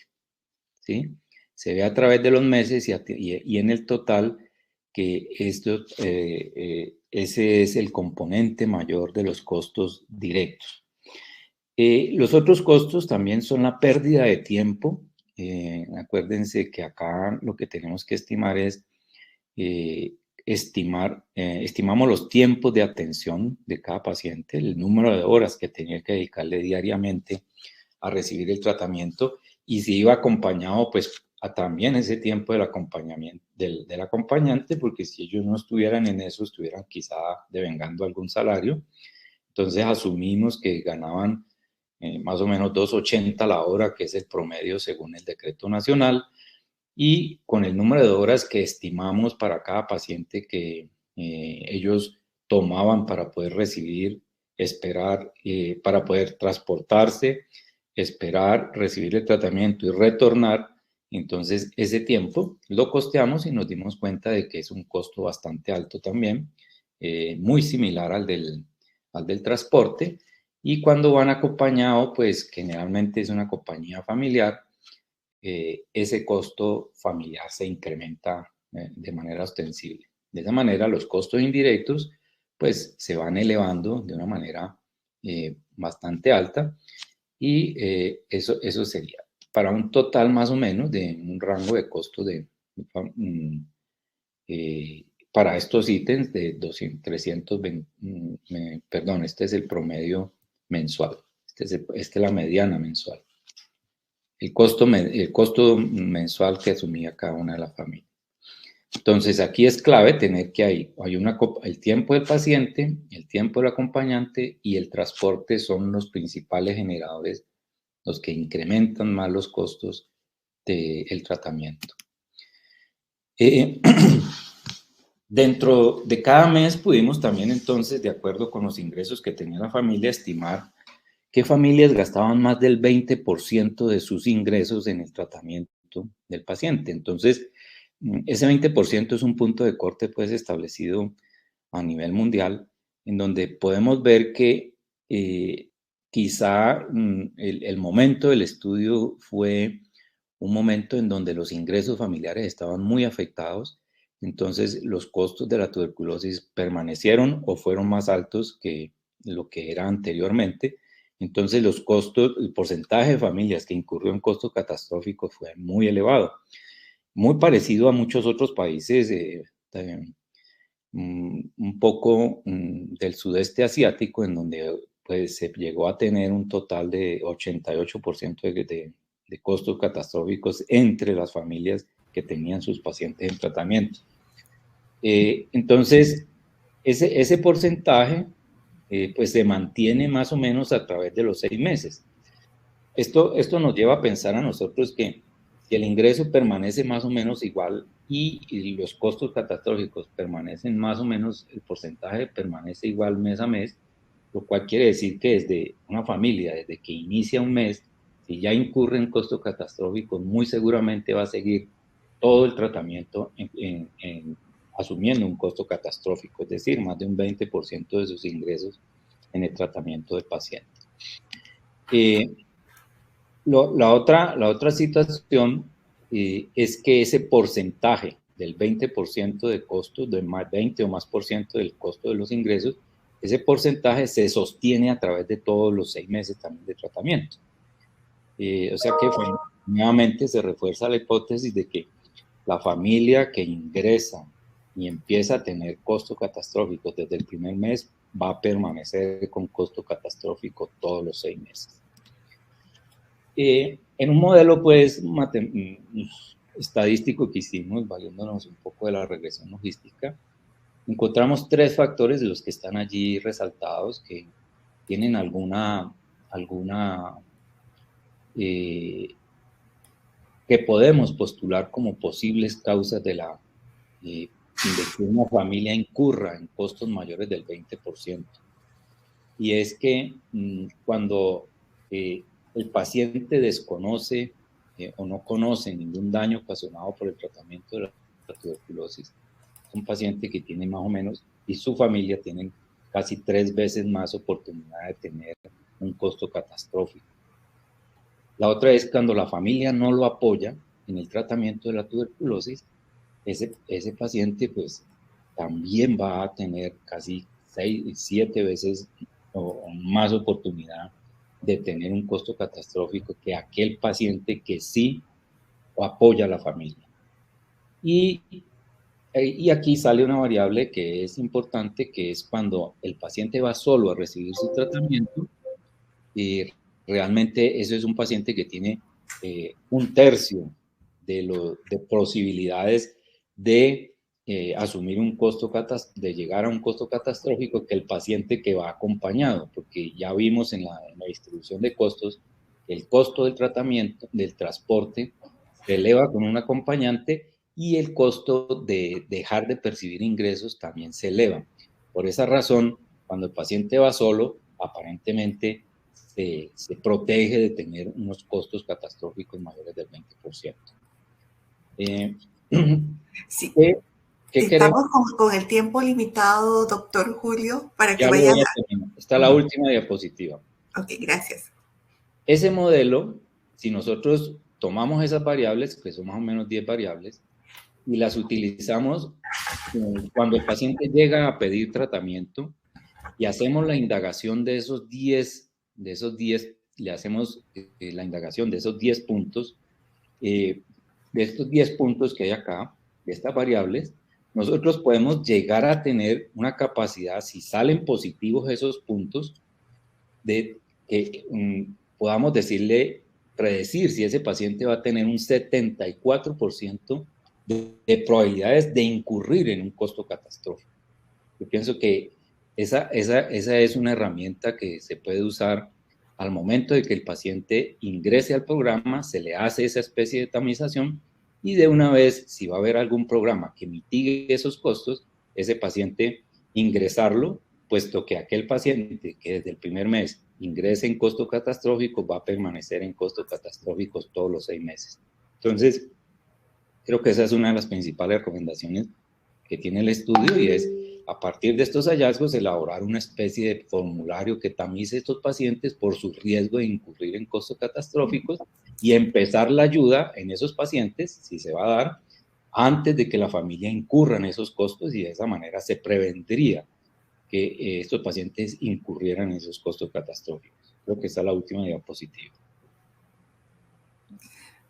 ¿sí? Se ve a través de los meses y en el total que ese es el componente mayor de los costos directos. Los otros costos también son la pérdida de tiempo. Acuérdense que acá lo que tenemos que estimar es estimamos los tiempos de atención de cada paciente, el número de horas que tenía que dedicarle diariamente a recibir el tratamiento, y si iba acompañado, pues también ese tiempo del acompañamiento del acompañante, porque si ellos no estuvieran en eso, estuvieran quizá devengando algún salario. Entonces asumimos que ganaban más o menos $2.80 la hora, que es el promedio según el decreto nacional, y con el número de horas que estimamos para cada paciente que ellos tomaban para poder recibir, esperar, para poder transportarse, esperar, recibir el tratamiento y retornar. Entonces ese tiempo lo costeamos y nos dimos cuenta de que es un costo bastante alto también, muy similar al del transporte. Y cuando van acompañados, pues generalmente es una compañía familiar, ese costo familiar se incrementa de manera ostensible. De esa manera, los costos indirectos pues se van elevando de una manera bastante alta, y eso sería para un total más o menos de un rango de costo de para estos ítems de 320, perdón, este es el promedio mensual, esta es la mediana mensual. El costo mensual que asumía cada una de las familias. Entonces, aquí es clave tener que hay el tiempo del paciente, el tiempo del acompañante y el transporte son los principales generadores, los que incrementan más los costos del tratamiento. Dentro de cada mes pudimos también entonces, de acuerdo con los ingresos que tenía la familia, estimar qué familias gastaban más del 20% de sus ingresos en el tratamiento del paciente. Entonces, ese 20% es un punto de corte pues establecido a nivel mundial, en donde podemos ver que quizá el momento del estudio fue un momento en donde los ingresos familiares estaban muy afectados. Entonces, los costos de la tuberculosis permanecieron o fueron más altos que lo que era anteriormente. Entonces, los costos, el porcentaje de familias que incurrió en costos catastróficos fue muy elevado. Muy parecido a muchos otros países, un poco del sudeste asiático, en donde pues, se llegó a tener un total de 88% de costos catastróficos entre las familias que tenían sus pacientes en tratamiento. Entonces, ese porcentaje pues se mantiene más o menos a través de los 6 meses. Esto nos lleva a pensar a nosotros que si el ingreso permanece más o menos igual y los costos catastróficos permanecen más o menos, el porcentaje permanece igual mes a mes, lo cual quiere decir que desde una familia, desde que inicia un mes, si ya incurre en costos catastróficos, muy seguramente va a seguir todo el tratamiento asumiendo un costo catastrófico, es decir, más de un 20% de sus ingresos en el tratamiento del paciente. La otra situación es que ese porcentaje del 20% de costos, del más 20 o más por ciento del costo de los ingresos, ese porcentaje se sostiene a través de todos los 6 meses también de tratamiento. O sea que nuevamente se refuerza la hipótesis de que la familia que ingresa y empieza a tener costos catastróficos desde el primer mes va a permanecer con costo catastrófico todos los 6 meses. En un modelo pues estadístico que hicimos, valiéndonos un poco de la regresión logística, encontramos 3 factores de los que están allí resaltados que tienen alguna que podemos postular como posibles causas de la de que una familia incurra en costos mayores del 20%. Y es que cuando el paciente desconoce o no conoce ningún daño ocasionado por el tratamiento de la tuberculosis, es un paciente que tiene más o menos, y su familia tienen casi 3 veces más oportunidad de tener un costo catastrófico. La otra es cuando la familia no lo apoya en el tratamiento de la tuberculosis, ese paciente pues también va a tener casi 7 veces o más oportunidad de tener un costo catastrófico que aquel paciente que sí apoya a la familia. Y aquí sale una variable que es importante, que es cuando el paciente va solo a recibir su tratamiento, realmente eso es un paciente que tiene 1/3 de posibilidades de asumir un costo de llegar a un costo catastrófico que el paciente que va acompañado, porque ya vimos en la distribución de costos que el costo del tratamiento, del transporte, se eleva con un acompañante y el costo de dejar de percibir ingresos también se eleva. Por esa razón, cuando el paciente va solo, aparentemente se protege de tener unos costos catastróficos mayores del 20%.
Sí.
¿Qué
Estamos con el tiempo limitado, doctor Julio, para que
ya
vaya.
Está la última diapositiva.
Ok, gracias.
Ese modelo, si nosotros tomamos esas variables, que son más o menos 10 variables, y las utilizamos cuando el paciente llega a pedir tratamiento y hacemos la indagación de esos 10, le hacemos la indagación de esos 10 puntos, de estos 10 puntos que hay acá, de estas variables, nosotros podemos llegar a tener una capacidad, si salen positivos esos puntos, de que podamos predecir si ese paciente va a tener un 74% de probabilidades de incurrir en un costo catastrófico. Yo pienso que esa es una herramienta que se puede usar al momento de que el paciente ingrese al programa, se le hace esa especie de tamización y de una vez, si va a haber algún programa que mitigue esos costos, ese paciente ingresarlo, puesto que aquel paciente que desde el primer mes ingrese en costo catastrófico va a permanecer en costos catastróficos todos los 6 meses. Entonces, creo que esa es una de las principales recomendaciones que tiene el estudio y es, a partir de estos hallazgos, elaborar una especie de formulario que tamice a estos pacientes por su riesgo de incurrir en costos catastróficos y empezar la ayuda en esos pacientes, si se va a dar, antes de que la familia incurra en esos costos y de esa manera se prevendría que estos pacientes incurrieran en esos costos catastróficos. Creo que esa es la última diapositiva.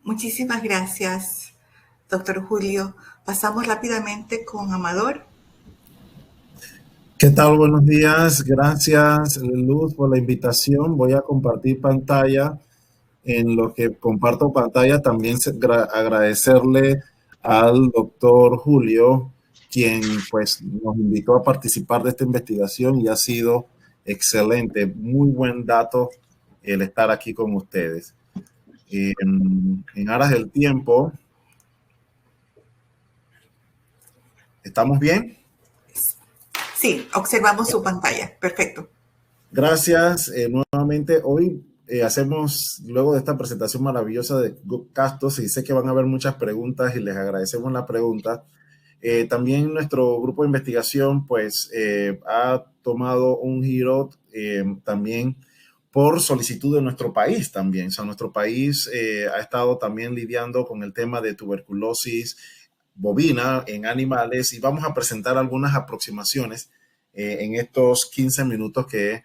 Muchísimas gracias, doctor Julio. Pasamos rápidamente con Amador.
¿Qué tal? Buenos días. Gracias, Luz, por la invitación. Voy a compartir pantalla. En lo que comparto pantalla, también agradecerle al doctor Julio, quien pues nos invitó a participar de esta investigación y ha sido excelente. Muy buen dato el estar aquí con ustedes. En aras del tiempo, ¿estamos bien?
Sí, observamos su pantalla. Perfecto.
Gracias nuevamente. Hoy hacemos, luego de esta presentación maravillosa de Castos, y sé que van a haber muchas preguntas y les agradecemos la pregunta. También nuestro grupo de investigación pues ha tomado un giro también por solicitud de nuestro país también. O sea, nuestro país ha estado también lidiando con el tema de tuberculosis bovina en animales y vamos a presentar algunas aproximaciones en estos 15 minutos que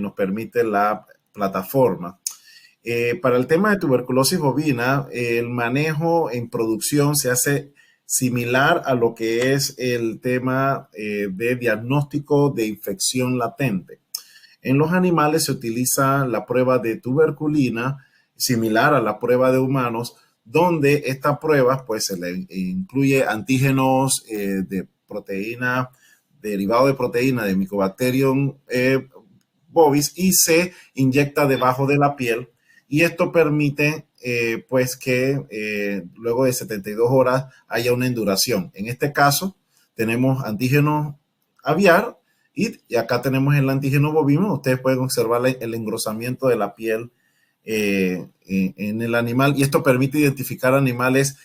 nos permite la plataforma. Para el tema de tuberculosis bovina, el manejo en producción se hace similar a lo que es el tema de diagnóstico de infección latente. En los animales se utiliza la prueba de tuberculina, similar a la prueba de humanos, donde esta prueba pues se le incluye antígenos de proteína, derivado de proteína de Mycobacterium bovis y se inyecta debajo de la piel y esto permite pues que luego de 72 horas haya una induración. En este caso tenemos antígeno aviar y acá tenemos el antígeno bovino. Ustedes pueden observar el engrosamiento de la piel en el animal y esto permite identificar animales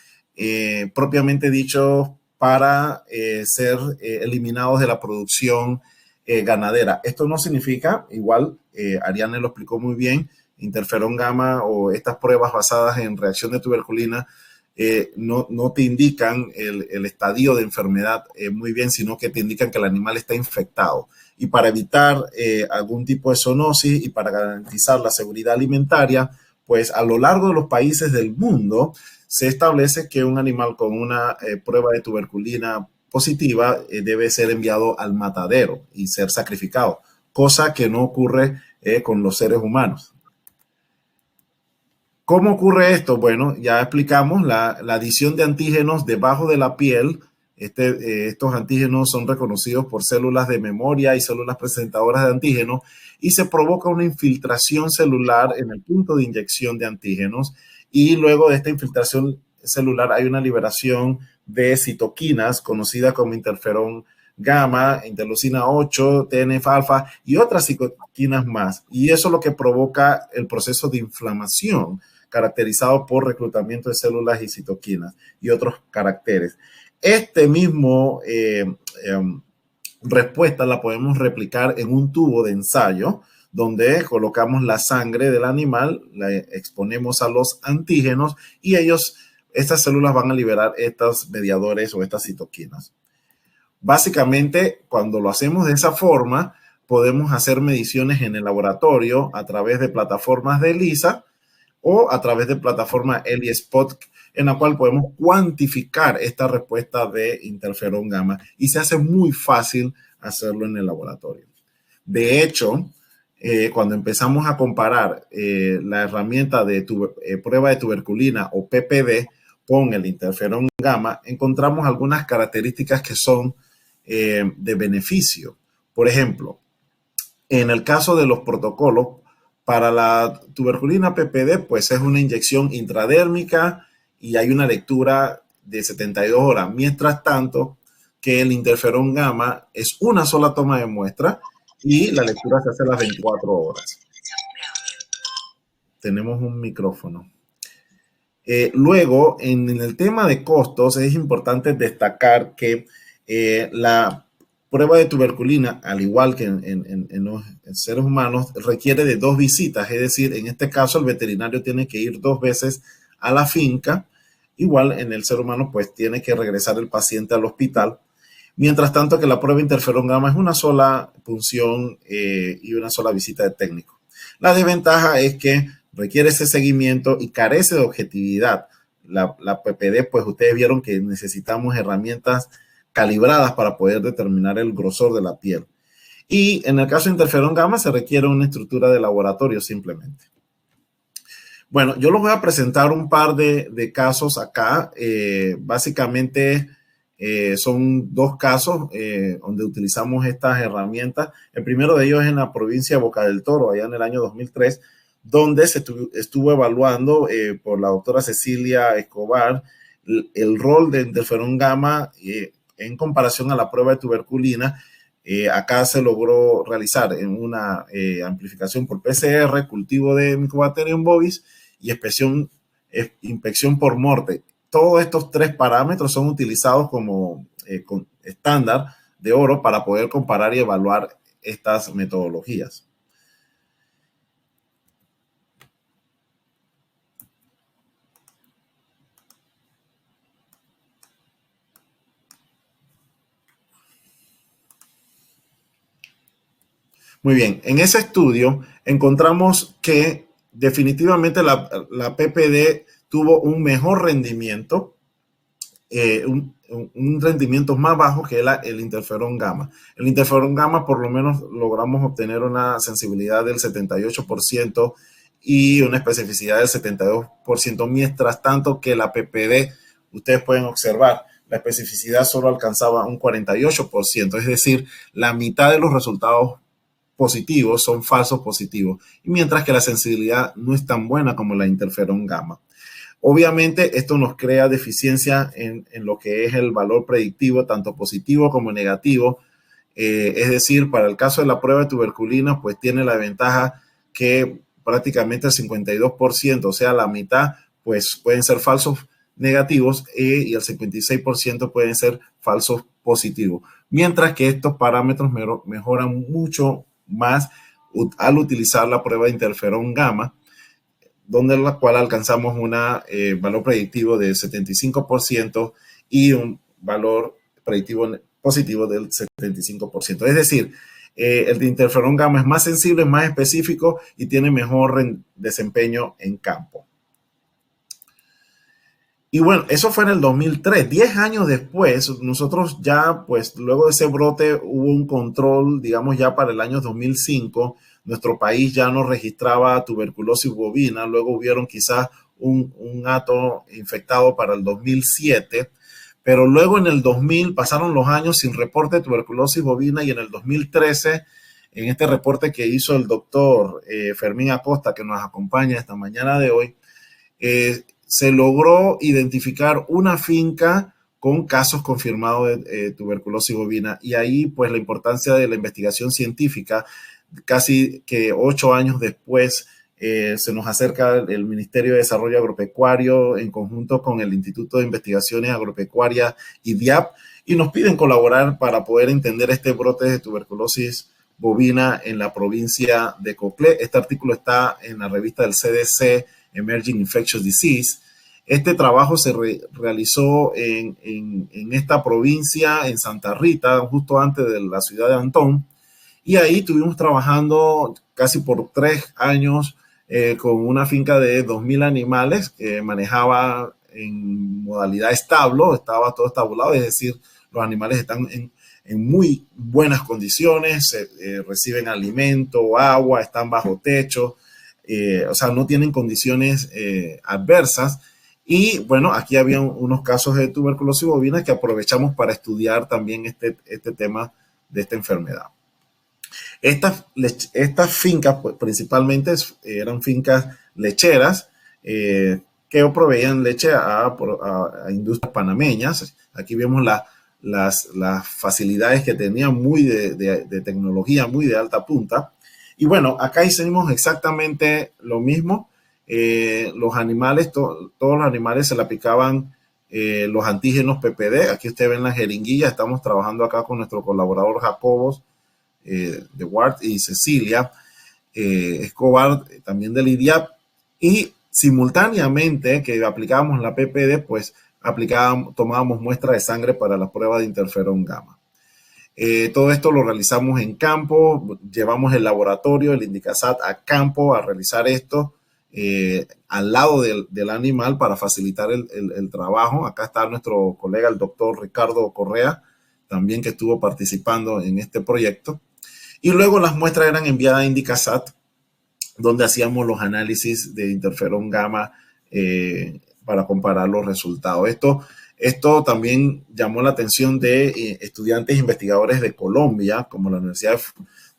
propiamente dichos para ser eliminados de la producción ganadera. Esto no significa, igual Ariane lo explicó muy bien, interferón gamma o estas pruebas basadas en reacción de tuberculina no te indican el estadio de enfermedad muy bien, sino que te indican que el animal está infectado. Y para evitar algún tipo de zoonosis y para garantizar la seguridad alimentaria, pues a lo largo de los países del mundo se establece que un animal con una prueba de tuberculina positiva debe ser enviado al matadero y ser sacrificado, cosa que no ocurre con los seres humanos. ¿Cómo ocurre esto? Bueno, ya explicamos la adición de antígenos debajo de la piel. Estos antígenos son reconocidos por células de memoria y células presentadoras de antígenos y se provoca una infiltración celular en el punto de inyección de antígenos y luego de esta infiltración celular hay una liberación de citoquinas conocida como interferón gamma, interleucina 8, TNF-alfa y otras citoquinas más. Y eso es lo que provoca el proceso de inflamación caracterizado por reclutamiento de células y citoquinas y otros caracteres. Este mismo respuesta la podemos replicar en un tubo de ensayo donde colocamos la sangre del animal, la exponemos a los antígenos y estas células van a liberar estos mediadores o estas citoquinas. Básicamente, cuando lo hacemos de esa forma, podemos hacer mediciones en el laboratorio a través de plataformas de ELISA o a través de plataforma ELISpot, en la cual podemos cuantificar esta respuesta de interferón gamma y se hace muy fácil hacerlo en el laboratorio. De hecho, cuando empezamos a comparar la herramienta de prueba de tuberculina o PPD con el interferón gamma, encontramos algunas características que son de beneficio. Por ejemplo, en el caso de los protocolos, para la tuberculina PPD, pues es una inyección intradérmica y hay una lectura de 72 horas. Mientras tanto, que el interferón gamma es una sola toma de muestra y la lectura se hace a las 24 horas. Tenemos un micrófono. Luego, en el tema de costos, es importante destacar que la prueba de tuberculina, al igual que en los seres humanos, requiere de 2 visitas. Es decir, en este caso, el veterinario tiene que ir 2 veces a la finca. Igual, en el ser humano, pues tiene que regresar el paciente al hospital. Mientras tanto, que la prueba de interferón gamma es una sola punción y una sola visita de técnico. La desventaja es que requiere ese seguimiento y carece de objetividad. La PPD, pues ustedes vieron que necesitamos herramientas calibradas para poder determinar el grosor de la piel. Y en el caso de interferón gamma se requiere una estructura de laboratorio simplemente. Bueno, yo les voy a presentar un par de casos acá. Básicamente son 2 casos donde utilizamos estas herramientas. El primero de ellos es en la provincia de Boca del Toro, allá en el año 2003, donde se estuvo evaluando por la doctora Cecilia Escobar el rol de interferón gamma en comparación a la prueba de tuberculina. Acá se logró realizar en una amplificación por PCR, cultivo de Mycobacterium bovis y inspección por morte. Todos estos 3 parámetros son utilizados como estándar de oro para poder comparar y evaluar estas metodologías. Muy bien, en ese estudio encontramos que definitivamente la PPD tuvo un mejor rendimiento, un rendimiento más bajo que el interferón gamma. El interferón gamma por lo menos logramos obtener una sensibilidad del 78% y una especificidad del 72%, mientras tanto que la PPD, ustedes pueden observar, la especificidad solo alcanzaba un 48%, es decir, la mitad de los resultados positivos son falsos positivos, y mientras que la sensibilidad no es tan buena como la interferón gamma. Obviamente, esto nos crea deficiencia en lo que es el valor predictivo, tanto positivo como negativo. Es decir, para el caso de la prueba de tuberculina, pues tiene la ventaja que prácticamente el 52%, o sea, la mitad, pues pueden ser falsos negativos y el 56% pueden ser falsos positivos. Mientras que estos parámetros mejoran mucho más al utilizar la prueba de interferón gamma, donde la cual alcanzamos un valor predictivo del 75% y un valor predictivo positivo del 75%. Es decir, el de interferón gamma es más sensible, es más específico y tiene mejor desempeño en campo. Y bueno, eso fue en el 2003. 10 años después, nosotros ya, pues luego de ese brote hubo un control, digamos ya para el año 2005, nuestro país ya no registraba tuberculosis bovina, luego hubieron quizás un hato infectado para el 2007, pero luego en el 2000 pasaron los años sin reporte de tuberculosis bovina y en el 2013, en este reporte que hizo el doctor Fermín Acosta, que nos acompaña esta mañana de hoy, se logró identificar una finca con casos confirmados de tuberculosis bovina, y ahí pues la importancia de la investigación científica. Casi que 8 años después se nos acerca el Ministerio de Desarrollo Agropecuario en conjunto con el Instituto de Investigaciones Agropecuarias y DIAP, y nos piden colaborar para poder entender este brote de tuberculosis bovina en la provincia de Coclé. Este artículo está en la revista del CDC, Emerging Infectious Disease. Este trabajo se realizó en esta provincia, en Santa Rita, justo antes de la ciudad de Antón. Y ahí estuvimos trabajando casi por 3 años con una finca de 2,000 animales que manejaba en modalidad establo, estaba todo estabulado, es decir, los animales están en muy buenas condiciones, reciben alimento, agua, están bajo techo, o sea, no tienen condiciones adversas. Y bueno, aquí había unos casos de tuberculosis bovina que aprovechamos para estudiar también este tema de esta enfermedad. Estas fincas pues, principalmente eran fincas lecheras que proveían leche a industrias panameñas. Aquí vemos las facilidades que tenían muy de tecnología, muy de alta punta. Y bueno, acá hicimos exactamente lo mismo. Los animales, todos los animales se le aplicaban los antígenos PPD. Aquí ustedes ven la jeringuilla. Estamos trabajando acá con nuestro colaborador Jacobos de Ward y Cecilia Escobar, también del IDIAP. Y simultáneamente que aplicábamos la PPD, pues tomábamos muestra de sangre para la prueba de interferón gamma. Todo esto lo realizamos en campo, llevamos el laboratorio, el Indicasat a campo a realizar esto al lado del animal para facilitar el trabajo. Acá está nuestro colega, el doctor Ricardo Correa, también que estuvo participando en este proyecto. Y luego las muestras eran enviadas a Indicasat, donde hacíamos los análisis de interferón gamma para comparar los resultados. Esto también llamó la atención de estudiantes investigadores de Colombia, como la Universidad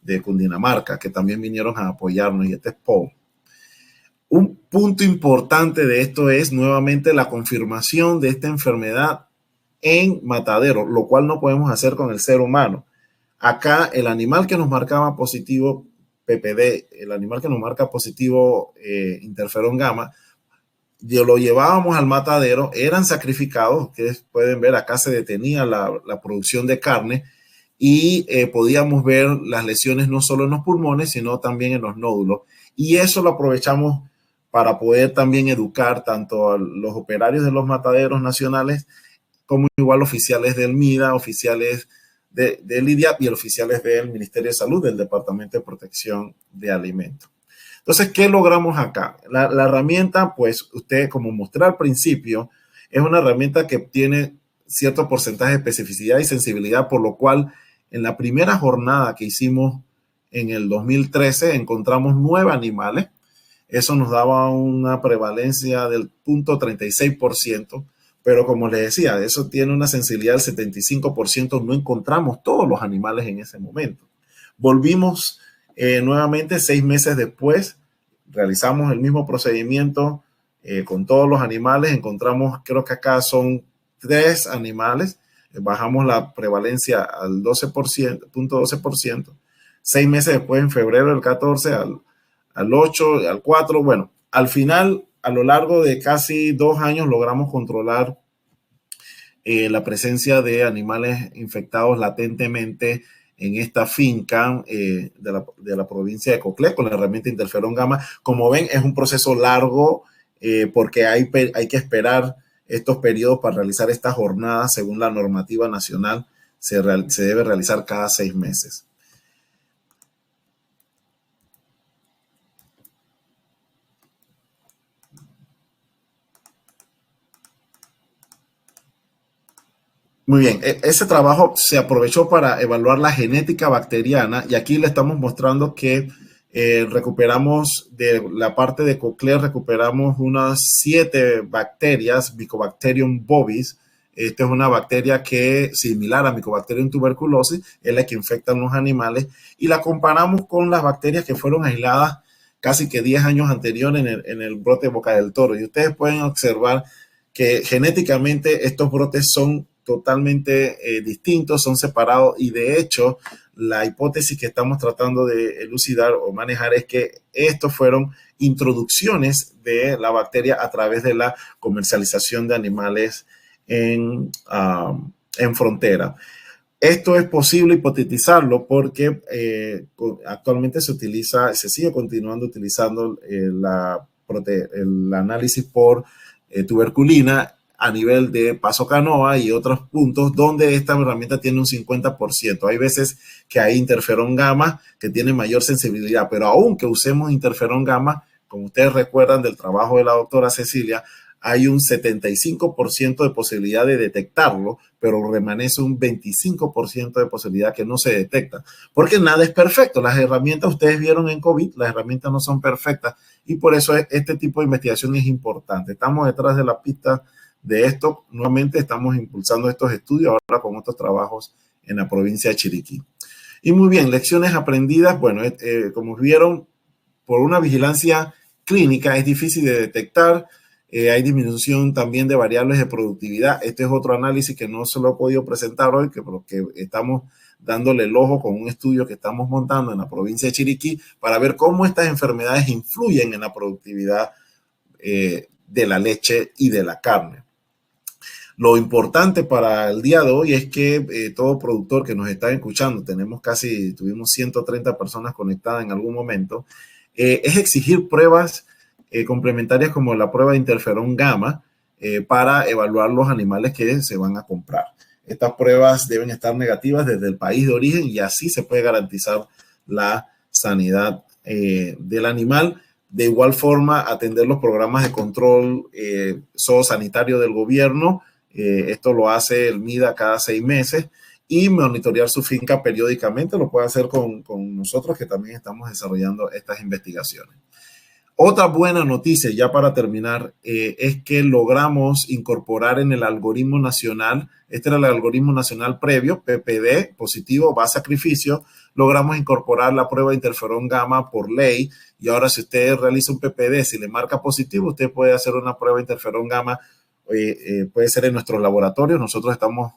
de Cundinamarca, que también vinieron a apoyarnos, y este es Paul. Un punto importante de esto es nuevamente la confirmación de esta enfermedad en matadero, lo cual no podemos hacer con el ser humano. Acá el animal que nos marcaba positivo PPD, el animal que nos marca positivo interferón gamma, lo llevábamos al matadero, eran sacrificados. Ustedes pueden ver, acá se detenía la producción de carne y podíamos ver las lesiones no solo en los pulmones, sino también en los nódulos. Y eso lo aprovechamos para poder también educar tanto a los operarios de los mataderos nacionales como igual oficiales del MIDA, oficiales del IDIAP y oficiales del Ministerio de Salud, del Departamento de Protección de Alimentos. Entonces, ¿qué logramos acá? La herramienta, pues, usted, como mostré al principio, es una herramienta que tiene cierto porcentaje de especificidad y sensibilidad, por lo cual en la primera jornada que hicimos en el 2013 encontramos 9 animales. Eso nos daba una prevalencia del 0.36%, pero como les decía, eso tiene una sensibilidad del 75%. No encontramos todos los animales en ese momento. Volvimos nuevamente 6 meses después, realizamos el mismo procedimiento con todos los animales. Encontramos, creo que acá son 3 animales. Bajamos la prevalencia al 0.12%. 6 meses después, en febrero del 14, al 8, al 4. Bueno, al final, a lo largo de casi 2 años, logramos controlar la presencia de animales infectados latentemente en esta finca de la provincia de Coclé con la herramienta interferón gamma. Como ven, es un proceso largo porque hay que esperar estos periodos para realizar estas jornadas. Según la normativa nacional, se debe realizar cada 6 meses. Muy bien, ese trabajo se aprovechó para evaluar la genética bacteriana y aquí le estamos mostrando que recuperamos de la parte de Coclé, recuperamos unas 7 bacterias, Mycobacterium bovis. Esta es una bacteria que, similar a Mycobacterium tuberculosis, es la que infecta a los animales, y la comparamos con las bacterias que fueron aisladas casi que 10 años anteriores en el brote de Boca del Toro. Y ustedes pueden observar que genéticamente estos brotes son totalmente distintos, son separados, y de hecho la hipótesis que estamos tratando de elucidar o manejar es que estos fueron introducciones de la bacteria a través de la comercialización de animales en frontera. Esto es posible hipotetizarlo porque actualmente se sigue continuando utilizando el análisis por tuberculina a nivel de Paso Canoa y otros puntos donde esta herramienta tiene un 50%. Hay veces que hay interferón gamma que tiene mayor sensibilidad, pero aunque usemos interferón gamma, como ustedes recuerdan del trabajo de la doctora Cecilia, hay un 75% de posibilidad de detectarlo, pero remanece un 25% de posibilidad que no se detecta, porque nada es perfecto. Las herramientas, ustedes vieron en COVID, las herramientas no son perfectas y por eso este tipo de investigación es importante. Estamos detrás de la pista de esto, nuevamente estamos impulsando estos estudios ahora con otros trabajos en la provincia de Chiriquí. Y muy bien, lecciones aprendidas, bueno, como vieron, por una vigilancia clínica es difícil de detectar. Hay disminución también de variables de productividad. Este es otro análisis que no se lo he podido presentar hoy, porque estamos dándole el ojo con un estudio que estamos montando en la provincia de Chiriquí para ver cómo estas enfermedades influyen en la productividad de la leche y de la carne. Lo importante para el día de hoy es que todo productor que nos está escuchando, tuvimos 130 personas conectadas en algún momento, es exigir pruebas complementarias como la prueba de interferón gamma para evaluar los animales que se van a comprar. Estas pruebas deben estar negativas desde el país de origen y así se puede garantizar la sanidad del animal. De igual forma, atender los programas de control zoosanitario del gobierno. Esto lo hace el MIDA cada 6 meses y monitorear su finca periódicamente. Lo puede hacer con nosotros, que también estamos desarrollando estas investigaciones. Otra buena noticia, ya para terminar, es que logramos incorporar en el algoritmo nacional, este era el algoritmo nacional previo, PPD, positivo, va a sacrificio, logramos incorporar la prueba de interferón gamma por ley y ahora si usted realiza un PPD, si le marca positivo, usted puede hacer una prueba de interferón gamma, puede ser en nuestros laboratorios, nosotros estamos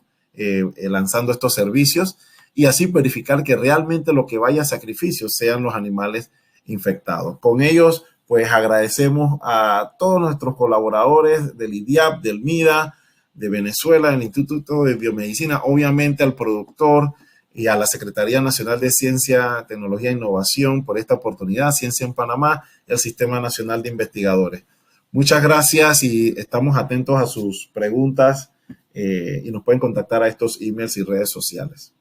lanzando estos servicios y así verificar que realmente lo que vaya a sacrificio sean los animales infectados. Con ellos, pues agradecemos a todos nuestros colaboradores del IDIAP, del MIDA, de Venezuela, del Instituto de Biomedicina, obviamente al productor y a la Secretaría Nacional de Ciencia, Tecnología e Innovación por esta oportunidad, Ciencia en Panamá y al Sistema Nacional de Investigadores. Muchas gracias y estamos atentos a sus preguntas y nos pueden contactar a estos emails y redes sociales.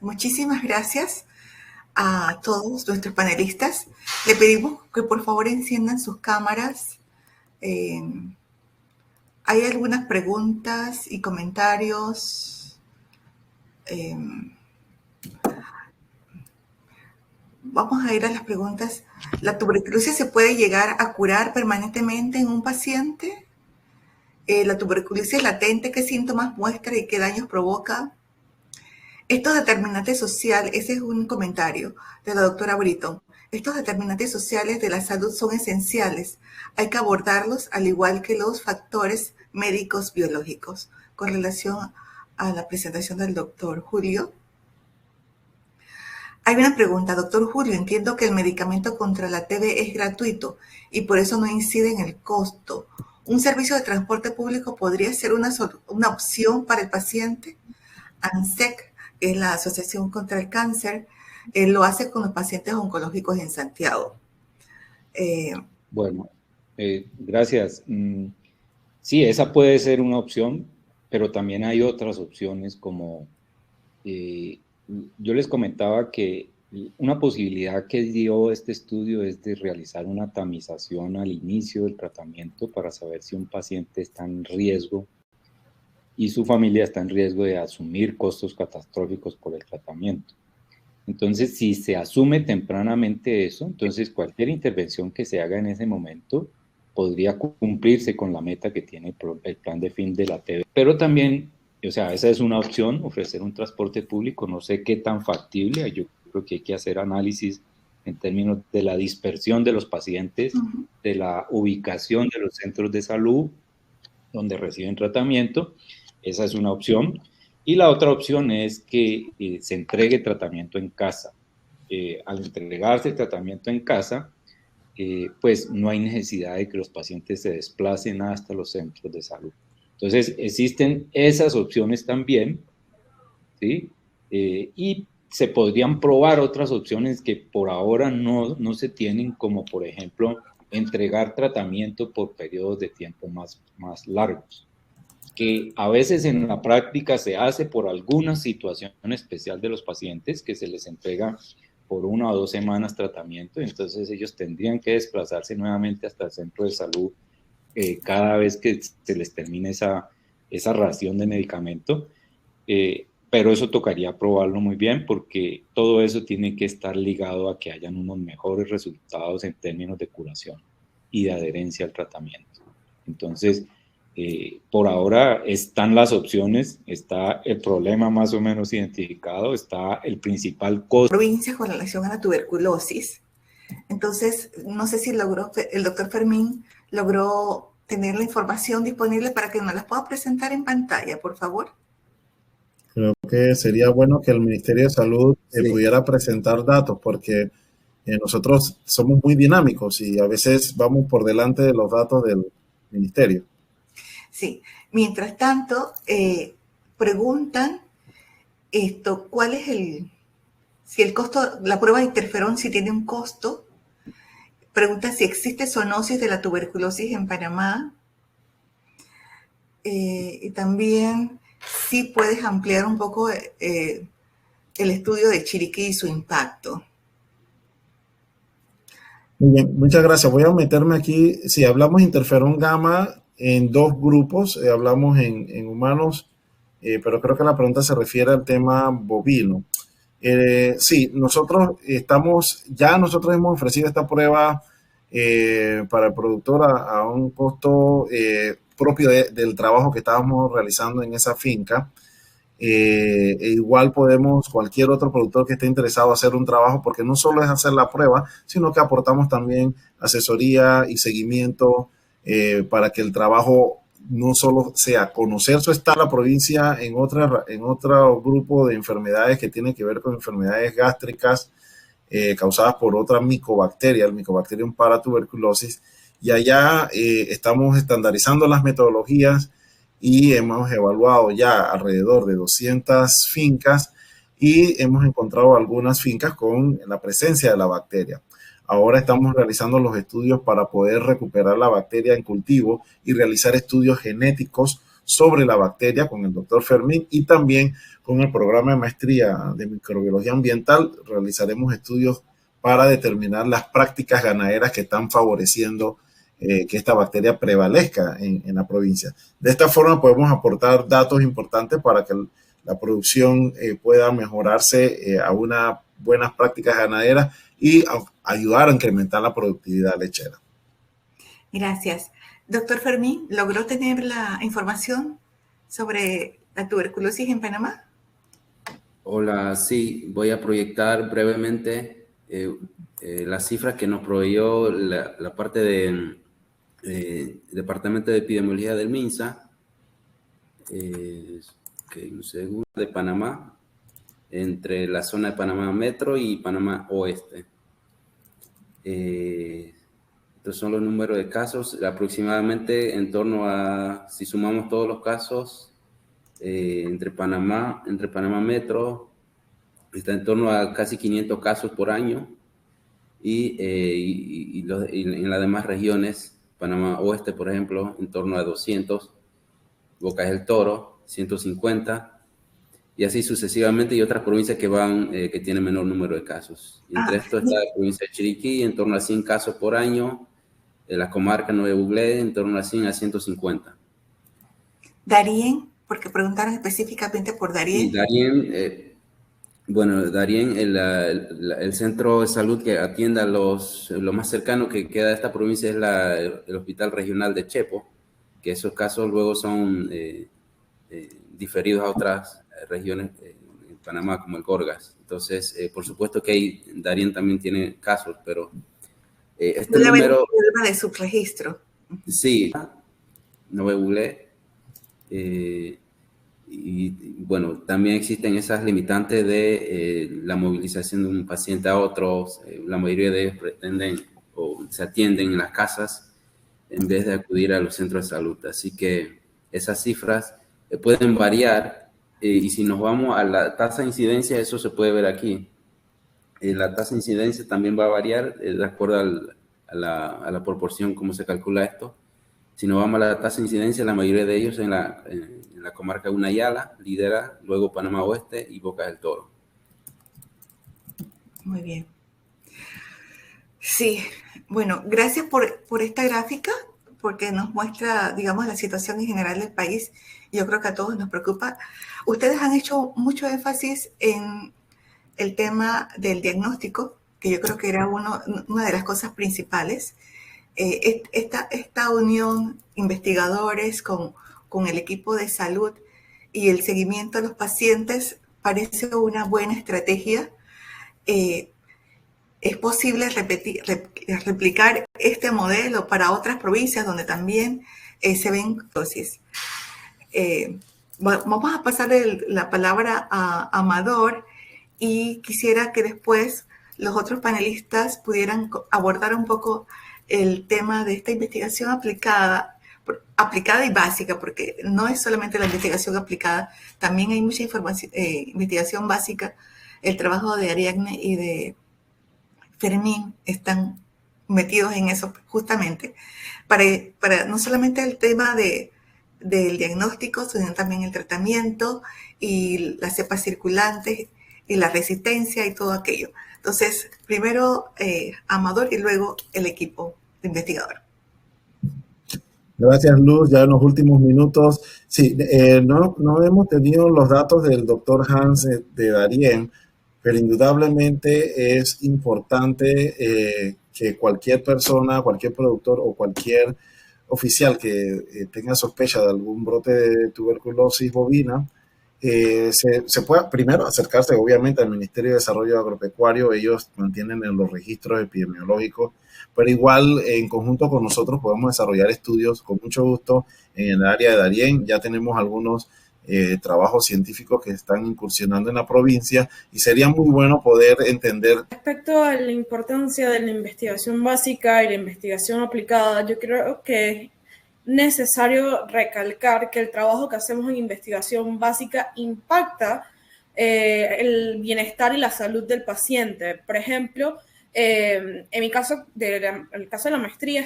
Muchísimas gracias a todos nuestros panelistas. Le pedimos que por favor enciendan sus cámaras. Hay algunas preguntas y comentarios. Vamos a ir a las preguntas. ¿La tuberculosis se puede llegar a curar permanentemente en un paciente? ¿La tuberculosis latente qué síntomas muestra y qué daños provoca? Estos determinantes sociales, ese es un comentario de la doctora Brito. Estos determinantes sociales de la salud son esenciales. Hay que abordarlos al igual que los factores médicos biológicos. Con relación a la presentación del doctor Julio. Hay una pregunta, doctor Julio, entiendo que el medicamento contra la TB es gratuito y por eso no incide en el costo. ¿Un servicio de transporte público podría ser una opción para el paciente? ANSEC, que es la Asociación contra el Cáncer, lo hace con los pacientes oncológicos en Santiago.
Bueno, gracias. Sí, esa puede ser una opción, pero también hay otras opciones como... yo les comentaba que una posibilidad que dio este estudio es de realizar una tamización al inicio del tratamiento para saber si un paciente está en riesgo y su familia está en riesgo de asumir costos catastróficos por el tratamiento. Entonces, si se asume tempranamente eso, entonces cualquier intervención que se haga en ese momento podría cumplirse con la meta que tiene el plan de fin de la TV. Pero también, o sea, esa es una opción, ofrecer un transporte público, no sé qué tan factible, yo creo que hay que hacer análisis en términos de la dispersión de los pacientes, de la ubicación de los centros de salud donde reciben tratamiento, esa es una opción. Y la otra opción es que se entregue tratamiento en casa. Al entregarse el tratamiento en casa, pues no hay necesidad de que los pacientes se desplacen hasta los centros de salud. Entonces, existen esas opciones también, ¿sí? Y se podrían probar otras opciones que por ahora no se tienen, como por ejemplo, entregar tratamiento por periodos de tiempo más largos, que a veces en la práctica se hace por alguna situación especial de los pacientes, que se les entrega por 1 o 2 semanas tratamiento, entonces ellos tendrían que desplazarse nuevamente hasta el centro de salud cada vez que se les termine esa ración de medicamento, pero eso tocaría probarlo muy bien, porque todo eso tiene que estar ligado a que hayan unos mejores resultados en términos de curación y de adherencia al tratamiento. Entonces, por ahora están las opciones, está el problema más o menos identificado, está el principal costo.
Provincias con relación a la tuberculosis. Entonces, no sé si el doctor Fermín logró tener la información disponible para que nos la pueda presentar en pantalla, por favor.
Creo que sería bueno que el Ministerio de Salud pudiera presentar datos, porque nosotros somos muy dinámicos y a veces vamos por delante de los datos del Ministerio.
Sí, mientras tanto, preguntan ¿cuál es si el costo, la prueba de interferón, si tiene un costo? Pregunta si existe zoonosis de la tuberculosis en Panamá. Y también si puedes ampliar un poco el estudio de Chiriquí y su impacto.
Muy bien, muchas gracias. Voy a meterme aquí. Si hablamos de interferón gamma en 2 grupos, hablamos en humanos, pero creo que la pregunta se refiere al tema bovino. Sí, nosotros hemos ofrecido esta prueba para el productor a un costo propio del trabajo que estábamos realizando en esa finca. Igual podemos, cualquier otro productor que esté interesado, hacer un trabajo, porque no solo es hacer la prueba, sino que aportamos también asesoría y seguimiento para que el trabajo no solo sea conocer su estado en la provincia en otro grupo de enfermedades que tienen que ver con enfermedades gástricas causadas por otra micobacteria, el Mycobacterium paratuberculosis, y allá estamos estandarizando las metodologías y hemos evaluado ya alrededor de 200 fincas y hemos encontrado algunas fincas con la presencia de la bacteria. Ahora estamos realizando los estudios para poder recuperar la bacteria en cultivo y realizar estudios genéticos sobre la bacteria con el doctor Fermín, y también con el programa de maestría de microbiología ambiental realizaremos estudios para determinar las prácticas ganaderas que están favoreciendo que esta bacteria prevalezca en la provincia. De esta forma podemos aportar datos importantes para que la producción pueda mejorarse a unas buenas prácticas ganaderas y ayudar a incrementar la productividad lechera.
Gracias. Doctor Fermín, ¿logró tener la información sobre la tuberculosis en Panamá?
Hola, sí, voy a proyectar brevemente las cifras que nos proveyó la parte del Departamento de Epidemiología del MINSA, un segundo, de Panamá, entre la zona de Panamá Metro y Panamá Oeste. Estos son los números de casos, aproximadamente en torno a, si sumamos todos los casos, entre Panamá Metro, está en torno a casi 500 casos por año, y en las demás regiones, Panamá Oeste, por ejemplo, en torno a 200, Bocas del Toro, 150, y así sucesivamente, y otras provincias que tienen menor número de casos. Entre esto está la provincia de Chiriquí, en torno a 100 casos por año, la comarca Nueve Buglé, en torno a 100 a 150.
Darién, porque preguntaron específicamente por Darién.
Y Darién, Darién, el centro de salud que atienda lo más cercano que queda de esta provincia es el Hospital Regional de Chepo, que esos casos luego son diferidos a otras regiones en Panamá, como el Gorgas. Entonces, por supuesto que Darién también tiene casos, pero este número...
de subregistro.
Sí, no me googleé. Y bueno, también existen esas limitantes de la movilización de un paciente a otro. La mayoría de ellos pretenden o se atienden en las casas en vez de acudir a los centros de salud. Así que esas cifras pueden variar, y si nos vamos a la tasa de incidencia, eso se puede ver aquí. La tasa de incidencia también va a variar de acuerdo a la proporción, cómo se calcula esto. Si nos vamos a la tasa de incidencia, la mayoría de ellos en la comarca de Unayala, Lidera, luego Panamá Oeste y Bocas del Toro.
Muy bien. Sí, bueno, gracias por esta gráfica, porque nos muestra, digamos, la situación en general del país. Yo creo que a todos nos preocupa. Ustedes han hecho mucho énfasis en el tema del diagnóstico, que yo creo que era una de las cosas principales. Esta unión investigadores con el equipo de salud y el seguimiento a los pacientes parece una buena estrategia. Es posible replicar este modelo para otras provincias donde también se ven dosis. Vamos a pasar la palabra a Amador y quisiera que después los otros panelistas pudieran abordar un poco el tema de esta investigación aplicada y básica, porque no es solamente la investigación aplicada, también hay mucha investigación básica. El trabajo de Ariadne y de Fermín están metidos en eso justamente, para no solamente el tema del diagnóstico, sino también el tratamiento y las cepas circulantes y la resistencia y todo aquello. Entonces, primero Amador y luego el equipo de investigador.
Gracias, Luz. Ya en los últimos minutos, sí, no hemos tenido los datos del doctor Hans de Darién, pero indudablemente es importante que cualquier persona, cualquier productor o cualquier oficial que tenga sospecha de algún brote de tuberculosis bovina, se pueda primero acercarse obviamente al Ministerio de Desarrollo Agropecuario. Ellos mantienen los registros epidemiológicos, pero igual en conjunto con nosotros podemos desarrollar estudios con mucho gusto en el área de Darién. Ya tenemos algunos trabajos científicos que están incursionando en la provincia y sería muy bueno poder entender.
Respecto a la importancia de la investigación básica y la investigación aplicada, yo creo que es necesario recalcar que el trabajo que hacemos en investigación básica impacta el bienestar y la salud del paciente. Por ejemplo, en mi caso, el caso de la maestría,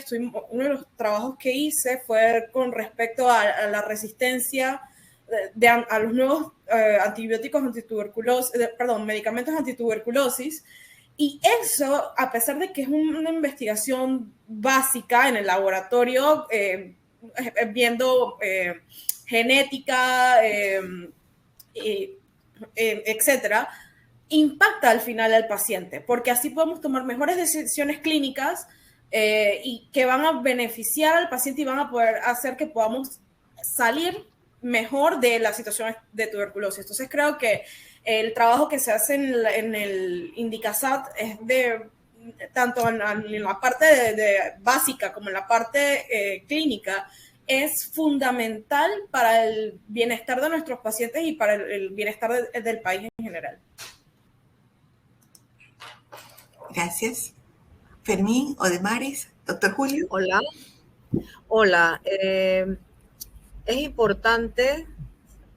uno de los trabajos que hice fue con respecto a la resistencia a los nuevos antibióticos medicamentos antituberculosis. Y eso, a pesar de que es una investigación básica en el laboratorio, viendo genética, etcétera, impacta al final al paciente, porque así podemos tomar mejores decisiones clínicas y que van a beneficiar al paciente y van a poder hacer que podamos salir mejor de la situación de tuberculosis. Entonces creo que el trabajo que se hace en el Indicasat es tanto en la parte de básica como en la parte clínica, es fundamental para el bienestar de nuestros pacientes y para el bienestar del país en general.
Gracias. Fermín o Demaris, doctor Julio.
Hola. Es importante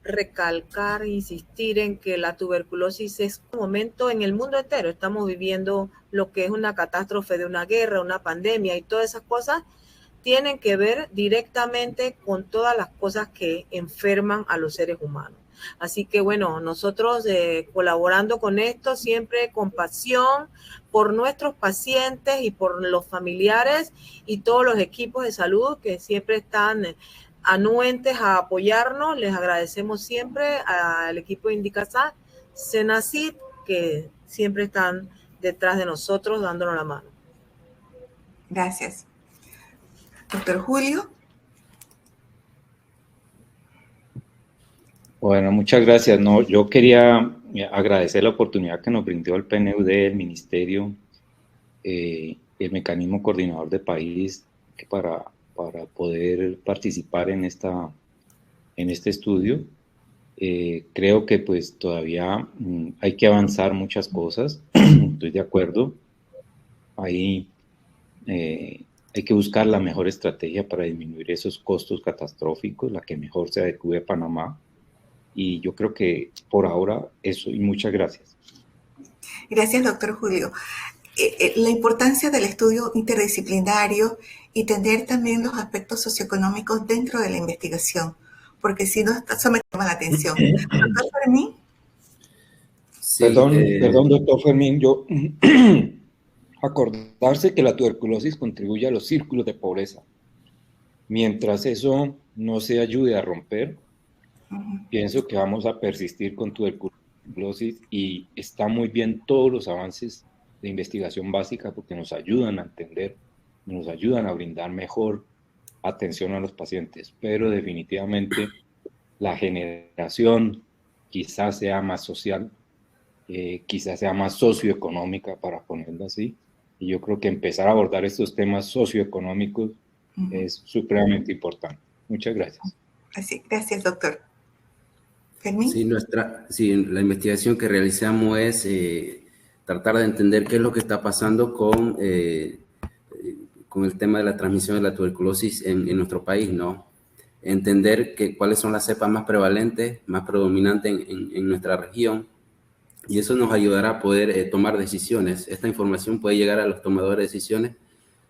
recalcar, insistir en que la tuberculosis es un momento en el mundo entero. Estamos viviendo lo que es una catástrofe de una guerra, una pandemia, y todas esas cosas tienen que ver directamente con todas las cosas que enferman a los seres humanos. Así que bueno, nosotros colaborando con esto, siempre con pasión por nuestros pacientes y por los familiares y todos los equipos de salud que siempre están anuentes a apoyarnos. Les agradecemos siempre al equipo de Indicasat, Senacid, que siempre están detrás de nosotros dándonos la mano.
Gracias. Doctor Julio.
Bueno, muchas gracias. No, yo quería agradecer la oportunidad que nos brindó el PNUD, el Ministerio, el Mecanismo Coordinador de País, que para poder participar en este estudio. Creo que pues todavía hay que avanzar muchas cosas, estoy de acuerdo. Hay hay que buscar la mejor estrategia para disminuir esos costos catastróficos, la que mejor se adecue a Panamá. Y yo creo que por ahora eso, y muchas gracias.
Gracias, doctor Julio. La importancia del estudio interdisciplinario y tener también los aspectos socioeconómicos dentro de la investigación, porque si no, eso me llama la atención. Doctor Fermín.
Sí, perdón, doctor Fermín, yo acordarse que la tuberculosis contribuye a los círculos de pobreza. Mientras eso no se ayude a romper, pienso que vamos a persistir con tuberculosis, y está muy bien todos los avances de investigación básica porque nos ayudan a entender, nos ayudan a brindar mejor atención a los pacientes, pero definitivamente la generación quizás sea más social, quizás sea más socioeconómica, para ponerlo así, y yo creo que empezar a abordar estos temas socioeconómicos es supremamente importante. Muchas gracias.
Así, gracias, doctor. ¿Fermín?
Sí, la investigación que realizamos es tratar de entender qué es lo que está pasando con el tema de la transmisión de la tuberculosis en nuestro país, ¿no? Entender cuáles son las cepas más prevalentes, más predominantes en nuestra región, y eso nos ayudará a poder tomar decisiones. Esta información puede llegar a los tomadores de decisiones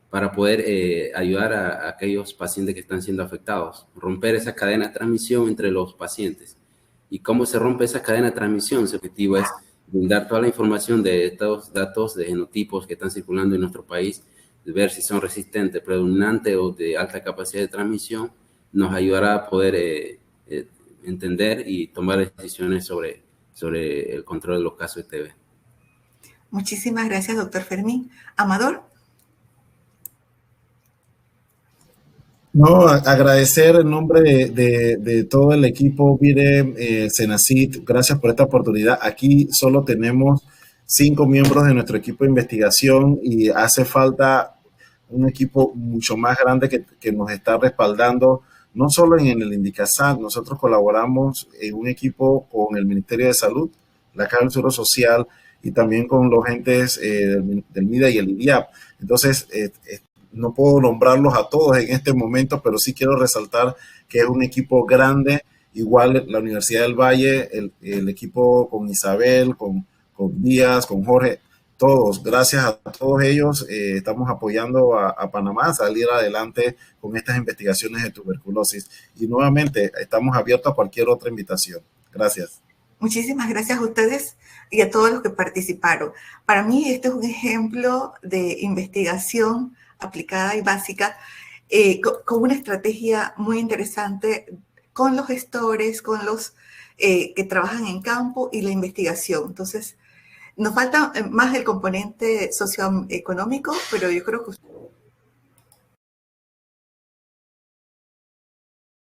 para poder ayudar a aquellos pacientes que están siendo afectados, romper esa cadena de transmisión entre los pacientes. ¿Y cómo se rompe esa cadena de transmisión? Su objetivo es brindar toda la información de estos datos de genotipos que están circulando en nuestro país, ver si son resistentes, predominantes o de alta capacidad de transmisión. Nos ayudará a poder entender y tomar decisiones sobre el control de los casos de TB.
Muchísimas gracias, doctor Fermín. Amador.
No, agradecer en nombre de todo el equipo VIREM, Senacid, gracias por esta oportunidad. Aquí solo tenemos 5 miembros de nuestro equipo de investigación y hace falta un equipo mucho más grande que nos está respaldando, no solo en el Indicasat. Nosotros colaboramos en un equipo con el Ministerio de Salud, la Caja del Seguro Social, y también con los entes del MIDA y el IDIAP. Entonces, no puedo nombrarlos a todos en este momento, pero sí quiero resaltar que es un equipo grande. Igual la Universidad del Valle, el equipo con Isabel, con Díaz, con Jorge, todos, gracias a todos ellos, estamos apoyando a Panamá a salir adelante con estas investigaciones de tuberculosis. Y nuevamente, estamos abiertos a cualquier otra invitación. Gracias.
Muchísimas gracias a ustedes y a todos los que participaron. Para mí, este es un ejemplo de investigación aplicada y básica, con una estrategia muy interesante con los gestores, con los que trabajan en campo y la investigación. Entonces, nos falta más el componente socioeconómico, pero yo creo que